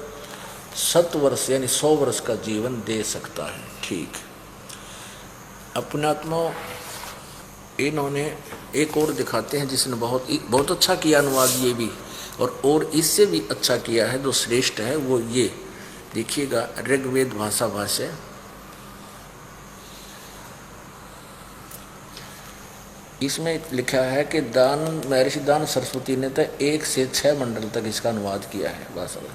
100 वर्ष यानी 100 वर्ष का जीवन दे सकता है। ठीक, अपनात्मा इन्होंने एक और दिखाते हैं जिसने बहुत अच्छा किया अनुवाद ये भी, और इससे भी अच्छा किया है जो श्रेष्ठ है वो ये देखिएगा, ऋग्वेद भाष्य। इसमें लिखा है कि महर्षि दान सरस्वती ने तो 1 से 6 मंडल तक इसका अनुवाद किया है भाषा में,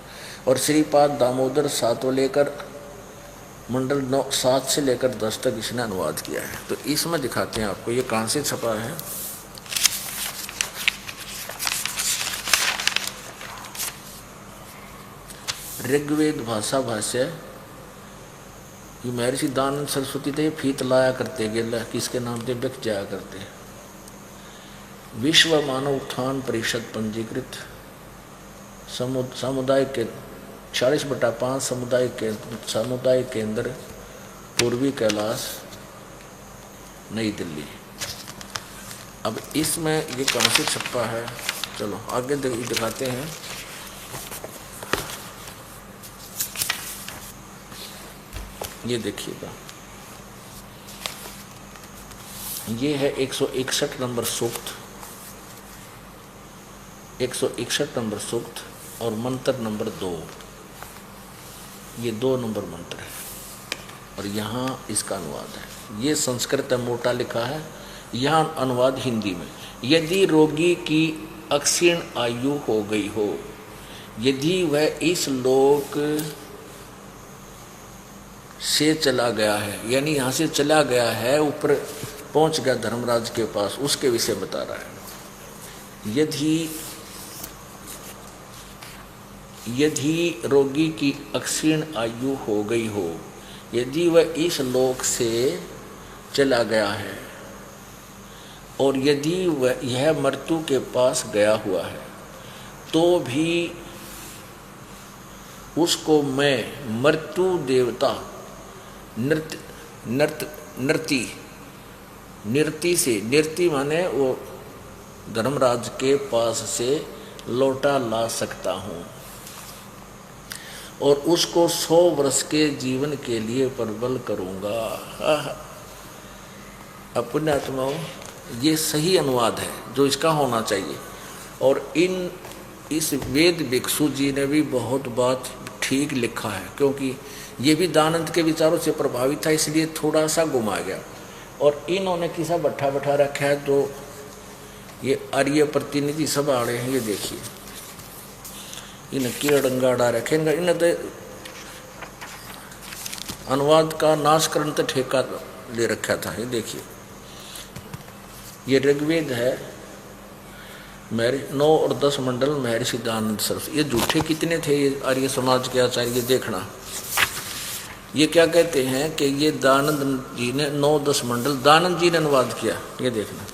और श्रीपाद दामोदर 7 से लेकर 10 तक इसने अनुवाद किया है। तो इसमें दिखाते हैं आपको ये कहाँ से छपा है। ऋग्वेद भाषा भाष्य, ये महर्षि दानंद सरस्वती थे, फीत लाया करते गेला किसके नाम से बिक जाया करते। विश्व मानव उत्थान परिषद पंजीकृत सामुदायिक के 40/5 सामुदायिक केंद्र पूर्वी कैलाश नई दिल्ली। अब इसमें ये कहाँ से छपा है, चलो आगे दिखाते हैं। ये देखिएगा, ये है 161 नंबर सूक्त, 161 नंबर सूक्त और मंत्र नंबर 2, ये 2 नंबर मंत्र है और यहाँ इसका अनुवाद है। ये संस्कृत में मोटा लिखा है, यहाँ अनुवाद हिंदी में। यदि रोगी की अक्षीण आयु हो गई हो, यदि वह इस लोक से चला गया है, यानी यहाँ से चला गया है, ऊपर पहुँच गया धर्मराज के पास, उसके विषय बता रहा है। यदि रोगी की अक्षीण आयु हो गई हो, यदि वह इस लोक से चला गया है और यदि वह यह मृत्यु के पास गया हुआ है, तो भी उसको मैं मृत्यु देवता नृति माने वो धर्मराज के पास से लौटा ला सकता हूँ और उसको 100 वर्ष के जीवन के लिए प्रबल करूँगा। अपने आत्माओं, ये सही अनुवाद है जो इसका होना चाहिए। और इस वेद भिक्षु जी ने भी बहुत बात ठीक लिखा है, क्योंकि ये भी दानंद के विचारों से प्रभावित था, इसलिए थोड़ा सा घुमा गया। और इन्होंने किसा बैठा रखा है, तो ये आर्य प्रतिनिधि सभा वाले हैं, ये देखिए इन्हें कीड़ंगा अड़ा रखे, इन्हें तो अनुवाद का नाश करने तो ठेका ले रखा था। ये देखिए, ये ऋग्वेद है 9 और 10 मंडल महर्षि दानंद सरस्वती। ये झूठे कितने थे ये आर्य समाज के आचार्य, ये देखना। ये क्या कहते हैं कि ये दानंद जी ने 9-10 मंडल दानंद जी ने अनुवाद किया, ये देखना।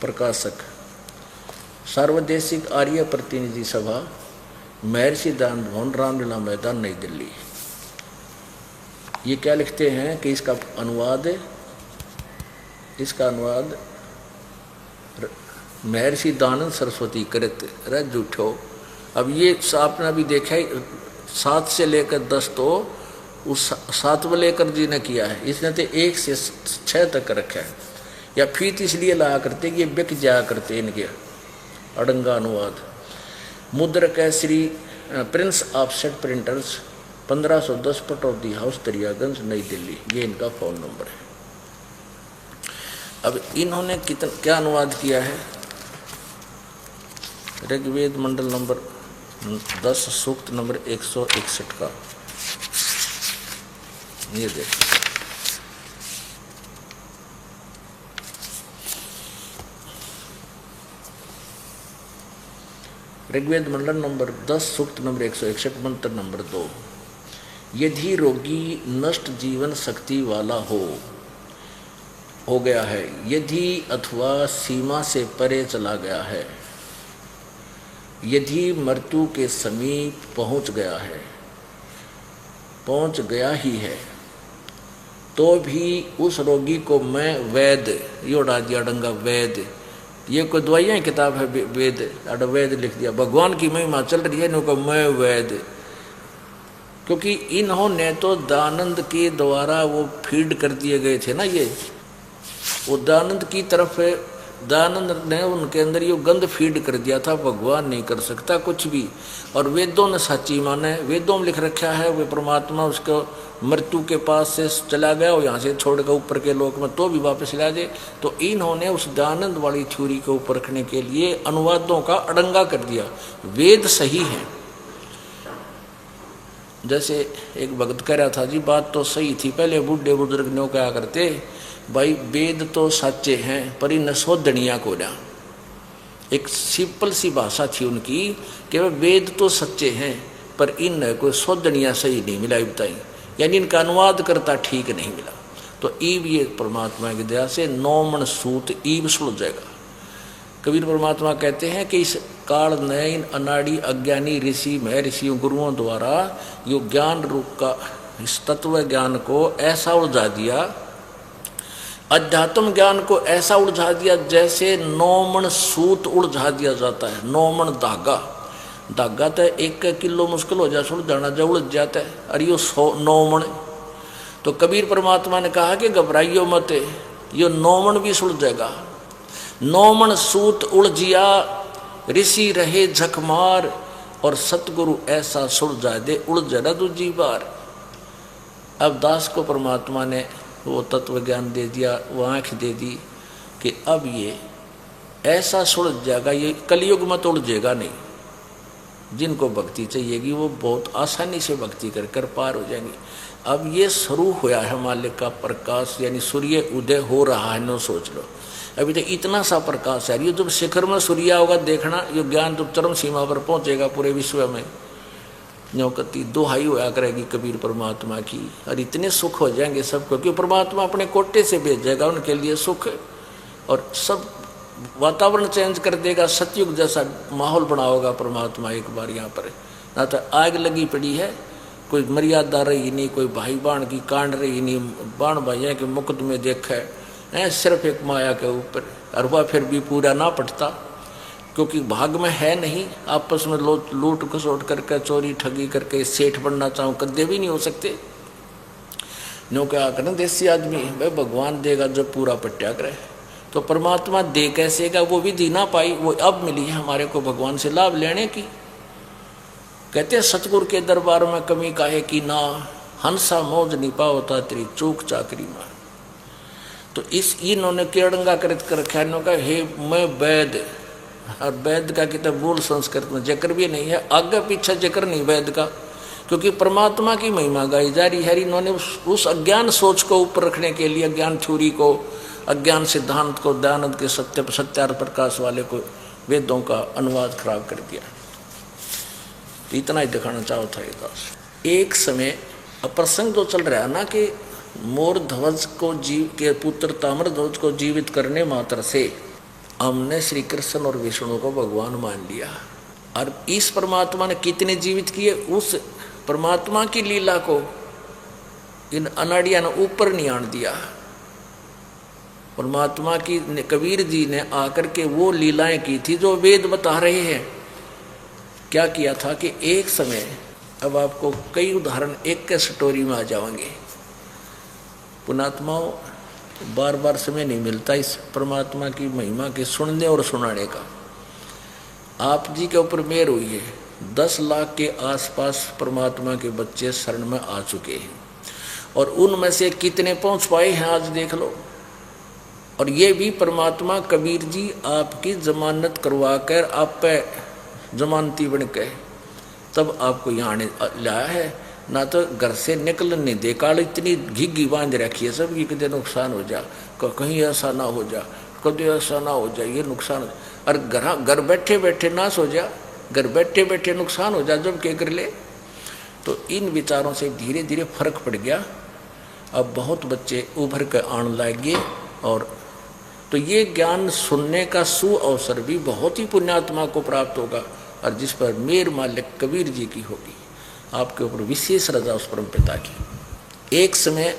प्रकाशक सार्वदेशिक आर्य प्रतिनिधि सभा, महर्षि दानंद भवन, रामलीला मैदान, नई दिल्ली। ये क्या लिखते हैं कि इसका अनुवाद महर्षि दानंद सरस्वती कृत रह झूठो। अब ये आपने अभी देखा ही, 7 से लेकर 10 तो उस 7वालेकर जी ने किया है, इसने तो 1 से 6 तक रखा है। या फीत इसलिए लाया करते कि ये बिक जाया करते इनके अड़ंगा अनुवाद। मुद्रक है Shri Prince offset printers, 1510 Pataudi house, Daryaganj, नई दिल्ली। ये इनका फ़ोन नंबर है। अब इन्होंने क्या अनुवाद किया है, ऋग्वेद मंडल नंबर 10 सूक्त नंबर 161 का, ये देखिए। ऋग्वेद मंडल नंबर 10 सूक्त नंबर 161 मंत्र नंबर 2। यदि रोगी नष्ट जीवन शक्ति वाला हो गया है, यदि अथवा सीमा से परे चला गया है, यदि मृत्यु के समीप पहुंच गया ही है, तो भी उस रोगी को मैं वैद, ये उड़ा दिया डंगा वैद, ये कोई दवाइयाँ की किताब है वेद, वैद लिख दिया। भगवान की महिमा चल रही है, इनको मैं वैद, क्योंकि इन्होंने तो दानंद के द्वारा वो फीड कर दिए गए थे ना, ये वो दानंद की तरफ, दानंद ने उनके अंदर ये गंध फीड कर दिया था। भगवान नहीं कर सकता कुछ भी, और वेदों ने सच्ची माने, वेदों में लिख रखा है वे परमात्मा उसको मृत्यु के पास से चला गया और यहाँ से छोड़कर ऊपर के लोक में तो भी वापस ला दे। तो इन्होंने उस दानंद वाली थ्योरी को ऊपर रखने के लिए अनुवादों का अड़ंगा कर दिया। वेद सही है, जैसे एक भक्त कह रहा था जी, बात तो सही थी, पहले बूढ़े बुजुर्ग ने क्या करते भाई, वेद तो सच्चे हैं पर इन शोधनिया को ना, एक सिंपल सी भाषा थी उनकी कि वे वेद तो सच्चे हैं पर इन कोई शोधनिया सही नहीं मिला बताई, यानी इनका अनुवाद करता ठीक नहीं मिला। तो ईब ये परमात्मा की दया से 9 मन सूत ईब सुलझ जाएगा। कबीर परमात्मा कहते हैं कि इस काल ने इन अनाड़ी अज्ञानी ऋषि में ऋषियों गुरुओं द्वारा यो ज्ञान रूप का इस तत्व ज्ञान को ऐसा उलझा दिया, अध्यात्म ज्ञान को ऐसा उलझा दिया जैसे 9 मन सूत उलझा दिया जाता है। 9 मन धागा तो 1 किलो मुश्किल हो जाए सुलझाना, जब उलझ जाता है, अरे यो 9 मन। तो कबीर परमात्मा ने कहा कि घबराइयो मत, यो 9 मन भी सुलझ जाएगा। 9 मन सूत उलझिया ऋषि रहे झकमार, और सतगुरु ऐसा सुलझा दे उलझ ना दूजी बार। अब दास को परमात्मा ने वो तत्व ज्ञान दे दिया, वो आँख दे दी कि अब ये ऐसा सुलझ जाएगा, ये कलयुग में तो उलझेगा नहीं। जिनको भक्ति चाहिएगी वो बहुत आसानी से भक्ति कर कर पार हो जाएंगे। अब ये शुरू हुआ है मालिक का प्रकाश, यानी सूर्य उदय हो रहा है। नो सोच लो, अभी तो इतना सा प्रकाश है। ये जब शिखर में सूर्य होगा देखना, ये ज्ञान जब चरम सीमा पर पहुंचेगा पूरे विश्व में, न्योकती दोहाई होया करेगी कबीर परमात्मा की, और इतने सुख हो जाएंगे सबको, क्योंकि परमात्मा अपने कोटे से भेज जाएगा उनके लिए सुख, और सब वातावरण चेंज कर देगा। सतयुग जैसा माहौल बना होगा परमात्मा एक बार यहाँ पर। ना तो आग लगी पड़ी है, कोई मर्यादा रही नहीं, कोई भाई बाण की कांड रही नहीं, बाण भाइयों के मुकदमे देखा है सिर्फ एक माया के ऊपर, और वह फिर भी पूरा ना पटता, क्योंकि भाग में है नहीं। आपस में लूट खसोट करके चोरी ठगी करके सेठ बनना चाहूँ कदे भी नहीं हो सकते। नो क्या करें देसी आदमी, भाई भगवान देगा जब पूरा पट्या करे। तो परमात्मा दे कैसेगा, वो विधि ना पाई, वो अब मिली है हमारे को भगवान से लाभ लेने की। कहते हैं सतगुरु के दरबार में कमी काहे की ना, हंसा मौज नहीं पाओता तेरी चूक चाकरी में। तो इस इन्होंने केड़ंगा कर रखा, का हे मैं वैद, और वैद का किताब मूल संस्कृत में जिक्र भी नहीं है, आगे पीछे जिक्र नहीं वैद का, क्योंकि परमात्मा की महिमा गाई जा रही है। इन्होंने उस अज्ञान सोच को ऊपर रखने के लिए, अज्ञान थ्योरी को, अज्ञान सिद्धांत को, दयानंद के सत्यार्थ प्रकाश वाले को वेदों का अनुवाद खराब कर दिया। इतना ही दिखाना चाहो था ये दास। एक समय प्रसंग जो चल रहा है ना कि मोर ध्वज को जीव के पुत्र ताम्र ध्वज को जीवित करने मात्र से हमने श्री कृष्ण और विष्णु को भगवान मान लिया, और इस परमात्मा ने कितने जीवित किए, उस परमात्मा की लीला को इन अनाड़िया ने ऊपर नहीं आन दिया। परमात्मा की कबीर जी ने आकर के वो लीलाएं की थी जो वेद बता रहे हैं। क्या किया था कि एक समय, अब आपको कई उदाहरण एक के स्टोरी में आ जाएंगे। पुणात्माओं, बार बार समय नहीं मिलता इस परमात्मा की महिमा के सुनने और सुनाने का। आप जी के ऊपर मेहर हुई है, 10 लाख के आसपास परमात्मा के बच्चे शरण में आ चुके हैं, और उनमें से कितने पहुंच पाए हैं आज देख लो। और ये भी परमात्मा कबीर जी आपकी जमानत करवा कर आप पे जमानती बन के तब आपको यहाँ लाया है, ना तो घर से निकल नहीं दे। काल इतनी घिग्गी बांध रखी है सबकी, कदे नुकसान हो जा, कहीं ऐसा ना हो जा, कदे ऐसा ना हो जाए, ये नुकसान। और घर बैठे बैठे नाश हो जा, घर बैठे बैठे नुकसान हो जा, जब क्या कर ले। तो इन विचारों से धीरे धीरे फर्क पड़ गया। अब बहुत बच्चे उभर कर आने लगे, और तो ये ज्ञान सुनने का सु अवसर भी बहुत ही पुण्यात्मा को प्राप्त होगा, और जिस पर मेर मालिक कबीर जी की होगी, आपके ऊपर विशेष रजा उस परम पिता की। एक समय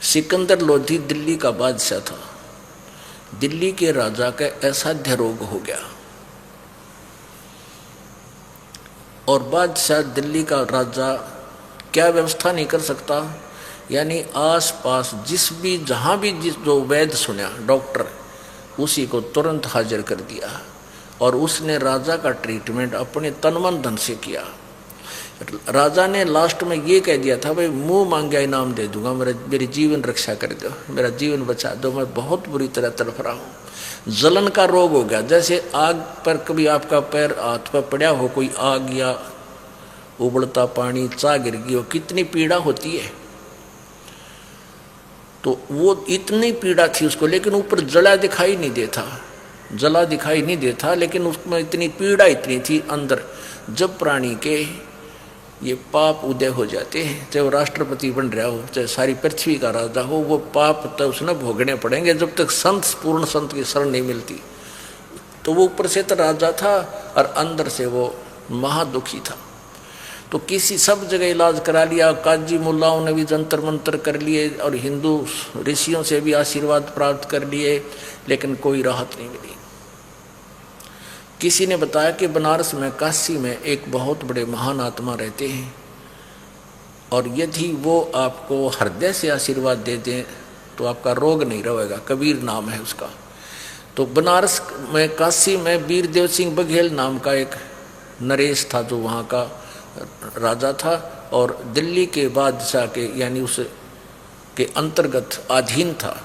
सिकंदर लोधी दिल्ली का बादशाह था। दिल्ली के राजा का असाध्य रोग हो गया, और बादशाह दिल्ली का राजा क्या व्यवस्था नहीं कर सकता, यानी आसपास जहाँ भी जो वैद्य सुना डॉक्टर, उसी को तुरंत हाजिर कर दिया, और उसने राजा का ट्रीटमेंट अपने तन मन धन से किया। राजा ने लास्ट में ये कह दिया था, भाई मुंह मांगा इनाम दे दूंगा, मेरी जीवन रक्षा कर दो, मेरा जीवन बचा दो, मैं बहुत बुरी तरह तड़फ रहा हूँ। जलन का रोग हो गया, जैसे आग पर कभी आपका पैर हाथ पर पड़ा हो, कोई आग या उबलता पानी चा गिर गई हो, कितनी पीड़ा होती है। तो वो इतनी पीड़ा थी उसको, लेकिन ऊपर जला दिखाई नहीं देता, जला दिखाई नहीं देता, लेकिन उसमें इतनी पीड़ा इतनी थी अंदर। जब प्राणी के ये पाप उदय हो जाते हैं, चाहे वो राष्ट्रपति बन रहा हो, चाहे सारी पृथ्वी का राजा हो, वो पाप तो उसने भोगने पड़ेंगे जब तक संत, पूर्ण संत की शरण नहीं मिलती। तो वो ऊपर से तो राजा था और अंदर से वो महादुखी था। तो किसी सब जगह इलाज करा लिया, काजी मुल्लाओं ने भी जंतर मंतर कर लिए और हिंदू ऋषियों से भी आशीर्वाद प्राप्त कर लिए, लेकिन कोई राहत नहीं मिली। किसी ने बताया कि बनारस में, काशी में एक बहुत बड़े महान आत्मा रहते हैं और यदि वो आपको हृदय से आशीर्वाद दे दें तो आपका रोग नहीं रहेगा। कबीर नाम है उसका। तो बनारस में, काशी में वीरदेव सिंह बघेल नाम का एक नरेश था जो वहाँ का राजा था और दिल्ली के बादशाह के यानी उस के अंतर्गत अधीन था।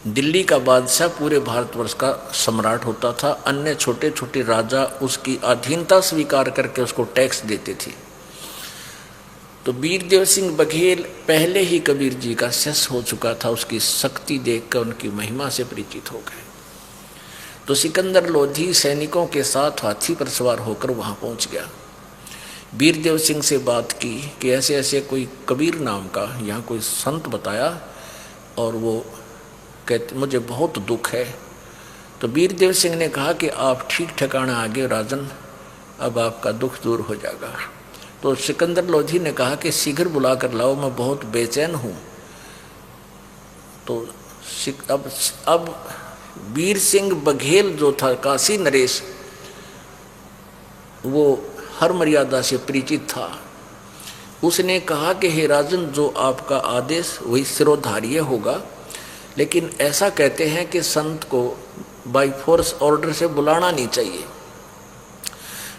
दिल्ली का बादशाह पूरे भारतवर्ष का सम्राट होता था। अन्य छोटे छोटे राजा उसकी अधीनता स्वीकार करके उसको टैक्स देते थे। तो वीरदेव सिंह बघेल पहले ही कबीर जी का शिष्य हो चुका था। उसकी शक्ति देखकर उनकी महिमा से परिचित हो गए। तो सिकंदर लोधी सैनिकों के साथ हाथी पर सवार होकर वहां पहुंच गया। वीरदेव सिंह से बात की कि ऐसे ऐसे कोई कबीर नाम का यहाँ कोई संत बताया और वो कहते मुझे बहुत दुख है। तो वीरदेव सिंह ने कहा कि आप ठीक ठिकाना आ गए राजन, अब आपका दुख दूर हो जाएगा। तो सिकंदर लोधी ने कहा कि शीघ्र बुला कर लाओ, मैं बहुत बेचैन हूँ। तो अब वीर सिंह बघेल जो था काशी नरेश, वो हर मर्यादा से परिचित था। उसने कहा कि हे राजन, जो आपका आदेश वही सिरोधार्य होगा, लेकिन ऐसा कहते हैं कि संत को बाय फोर्स ऑर्डर से बुलाना नहीं चाहिए।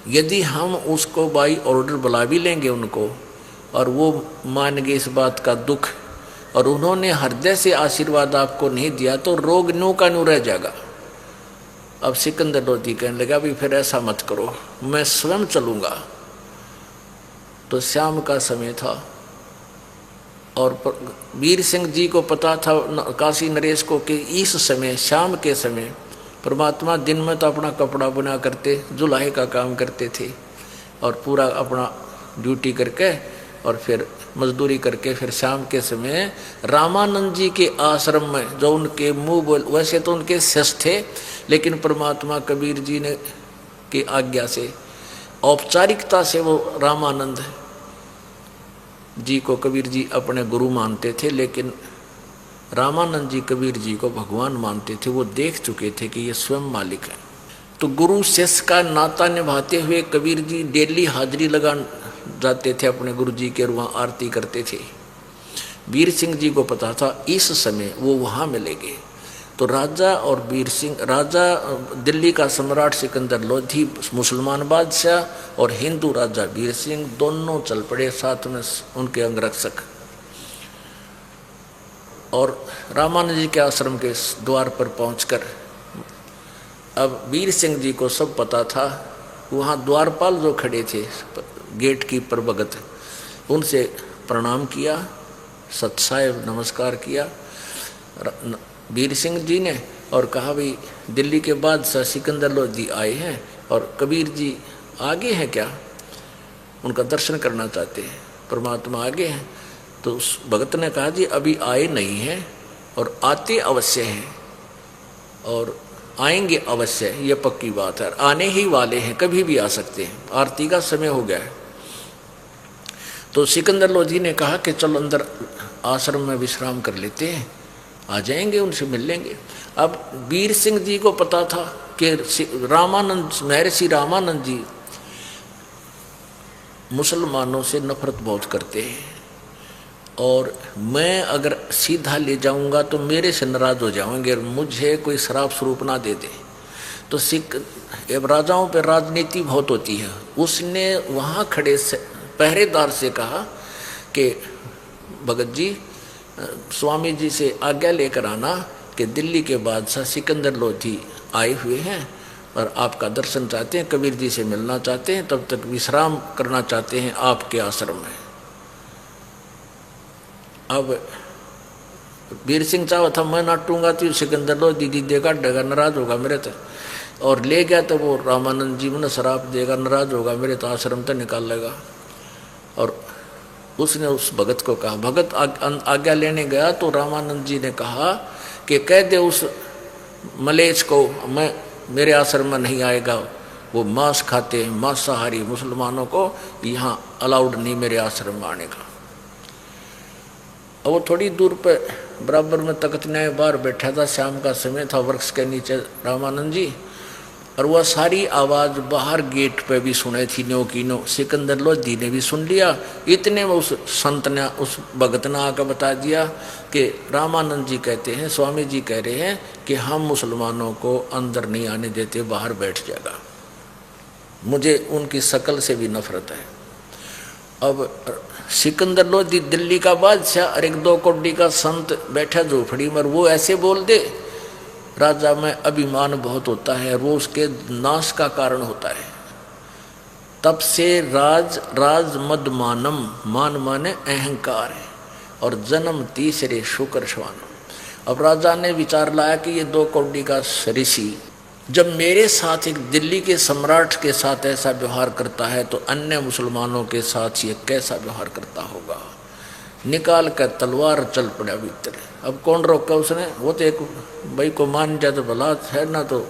यदि हम उसको बाय ऑर्डर बुला भी लेंगे उनको और वो मान गए इस बात का दुख और उन्होंने हृदय से आशीर्वाद आपको नहीं दिया तो रोग न्यू का न्यू रह जाएगा। अब सिकंदर लोधी कहने लगा भी फिर ऐसा मत करो, मैं स्वयं चलूँगा। तो शाम का समय था और वीर सिंह जी को पता था काशी नरेश को कि इस समय, शाम के समय, परमात्मा दिन में तो अपना कपड़ा बुना करते, जुलाहे का काम करते थे और पूरा अपना ड्यूटी करके और फिर मजदूरी करके फिर शाम के समय रामानंद जी के आश्रम में, जो उनके मुँह बोल, वैसे तो उनके शिष्य थे, लेकिन परमात्मा कबीर जी ने की आज्ञा से औपचारिकता से वो रामानंद जी को कबीर जी अपने गुरु मानते थे, लेकिन रामानंद जी कबीर जी को भगवान मानते थे। वो देख चुके थे कि ये स्वयं मालिक है। तो गुरु शिष्य का नाता निभाते हुए कबीर जी डेली हाजिरी लगा जाते थे अपने गुरु जी के, वहाँ आरती करते थे। वीर सिंह जी को पता था इस समय वो वहाँ मिलेंगे। तो राजा और वीर सिंह, राजा दिल्ली का सम्राट सिकंदर लोधी, मुसलमान बादशाह और हिंदू राजा वीर सिंह, दोनों चल पड़े साथ में उनके अंगरक्षक। और रामानंद जी के आश्रम के द्वार पर पहुंचकर अब वीर सिंह जी को सब पता था। वहाँ द्वारपाल जो खड़े थे, गेट कीपर भगत, उनसे प्रणाम किया, सत्साहेब नमस्कार किया वीर सिंह जी ने और कहा भाई दिल्ली के बादशाह सिकंदर लोधी आए हैं और कबीर जी आगे हैं क्या, उनका दर्शन करना चाहते हैं, परमात्मा आगे हैं। तो उस भगत ने कहा जी अभी आए नहीं हैं और आते अवश्य हैं और आएंगे अवश्य, ये पक्की बात है, आने ही वाले हैं, कभी भी आ सकते हैं, आरती का समय हो गया है। तो सिकंदर लोधी ने कहा कि चलो अंदर आश्रम में विश्राम कर लेते हैं, आ जाएंगे, उनसे मिल लेंगे। अब वीर सिंह जी को पता था कि रामानंद, महर्षि रामानंद जी मुसलमानों से नफरत बहुत करते हैं और मैं अगर सीधा ले जाऊंगा तो मेरे से नाराज हो जाएंगे और मुझे कोई शराब स्वरूप ना दे दे। तो सिख राजाओं पर राजनीति बहुत होती है। उसने वहाँ खड़े पहरेदार से कहा कि भगत जी, स्वामी जी से आज्ञा लेकर आना कि दिल्ली के बादशाह सिकंदर लोधी आए हुए हैं और आपका दर्शन चाहते हैं, कबीर जी से मिलना चाहते हैं, तब तक विश्राम करना चाहते हैं आपके आश्रम में। अब वीर सिंह चाहा था मैं नाटूंगा तो सिकंदर लोधी दीदी का डगा नाराज होगा मेरे तक, और ले गया तो वो रामानंद जी मुझे शराब देगा, नाराज होगा, मेरे तो आश्रम तो निकाल लेगा। और उसने उस भगत को कहा, भगत आज्ञा लेने गया तो रामानंद जी ने कहा कि कह दे उस मलेच्छ को मैं मेरे आश्रम में नहीं आएगा, वो मांस खाते हैं, मांसाहारी मुसलमानों को यहाँ अलाउड नहीं मेरे आश्रम में आने का। और वो थोड़ी दूर पे बराबर में तख्त न्याय बाहर बैठा था, शाम का समय था, वृक्ष के नीचे रामानंद जी, और वह सारी आवाज़ बाहर गेट पे भी सुनाई थी, नो की नो। सिकंदर लोधी ने भी सुन लिया। इतने में उस संत ने, उस भगत ने आकर बता दिया कि रामानंद जी कहते हैं, स्वामी जी कह रहे हैं कि हम मुसलमानों को अंदर नहीं आने देते, बाहर बैठ जाएगा। मुझे उनकी शकल से भी नफरत है। अब सिकंदर लोधी दिल्ली का बादशाह और 1-2 कौड़ी का संत बैठा झोपड़ी में, वो ऐसे बोल दे, राजा में अभिमान बहुत होता है, वो उसके नाश का कारण होता है। तब से राज मद मानम, मान माने अहंकार है, और जन्म तीसरे शुक्र श्वानम। अब राजा ने विचार लाया कि ये 2 कौड़ी का ऋषि जब मेरे साथ एक दिल्ली के सम्राट के साथ ऐसा व्यवहार करता है तो अन्य मुसलमानों के साथ ये कैसा व्यवहार करता होगा। निकाल कर तलवार चल पड़ा भीतर। अब कौन रोका उसने, वो तो एक भाई को मान जाए तो भला है ना, तो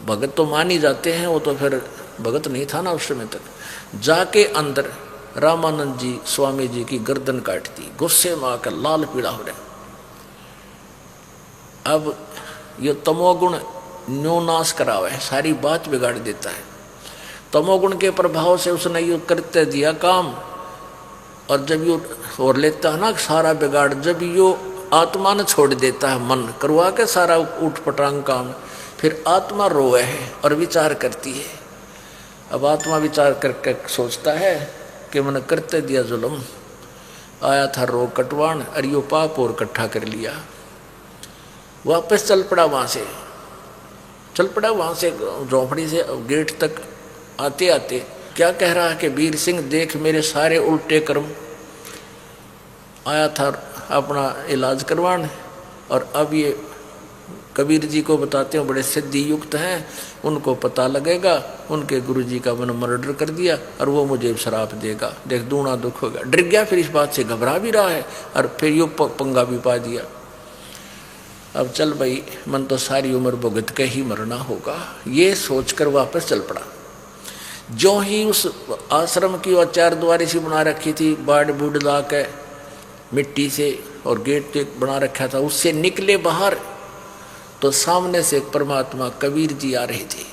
भगत तो मान ही जाते हैं, वो तो फिर भगत नहीं था ना उस समय तक। जाके अंदर रामानंद जी स्वामी जी की गर्दन काट दी, गुस्से में आकर लाल पीला हो रहा। अब ये तमोगुण न्यू नाश करावे, सारी बात बिगाड़ देता है। तमोगुण के प्रभाव से उसने यो करते दिया काम, और जब यो और लेता है ना सारा बिगाड़, जब यो आत्मा ने छोड़ देता है, मन करवा के सारा उठ पटांग काम, फिर आत्मा रोए है और विचार करती है। अब आत्मा विचार करके सोचता है कि मैंने करते दिया जुल्म, आया था रोग कटवान, और यो पाप और इकट्ठा कर लिया। वापस चल पड़ा, वहाँ से झोंपड़ी से गेट तक आते आते क्या कह रहा है कि वीर सिंह देख मेरे सारे उल्टे कर्म, आया था अपना इलाज करवाने, और अब ये कबीर जी को बताते हैं बड़े सिद्धि युक्त हैं, उनको पता लगेगा उनके गुरु जी का मैंने मर्डर कर दिया और वो मुझे श्राप देगा, देख दूना दुख होगा। डर गया, फिर इस बात से घबरा भी रहा है, और फिर यो पंगा भी पा दिया। अब चल भाई, मन तो सारी उम्र भुगत के ही मरना होगा, ये सोचकर वापस चल पड़ा। जो ही उस आश्रम की और 4 द्वारी सी बना रखी थी, बाड़ बूढ़ ला के मिट्टी से, और गेट बना रखा था, उससे निकले बाहर तो सामने से एक परमात्मा कबीर जी आ रहे थे।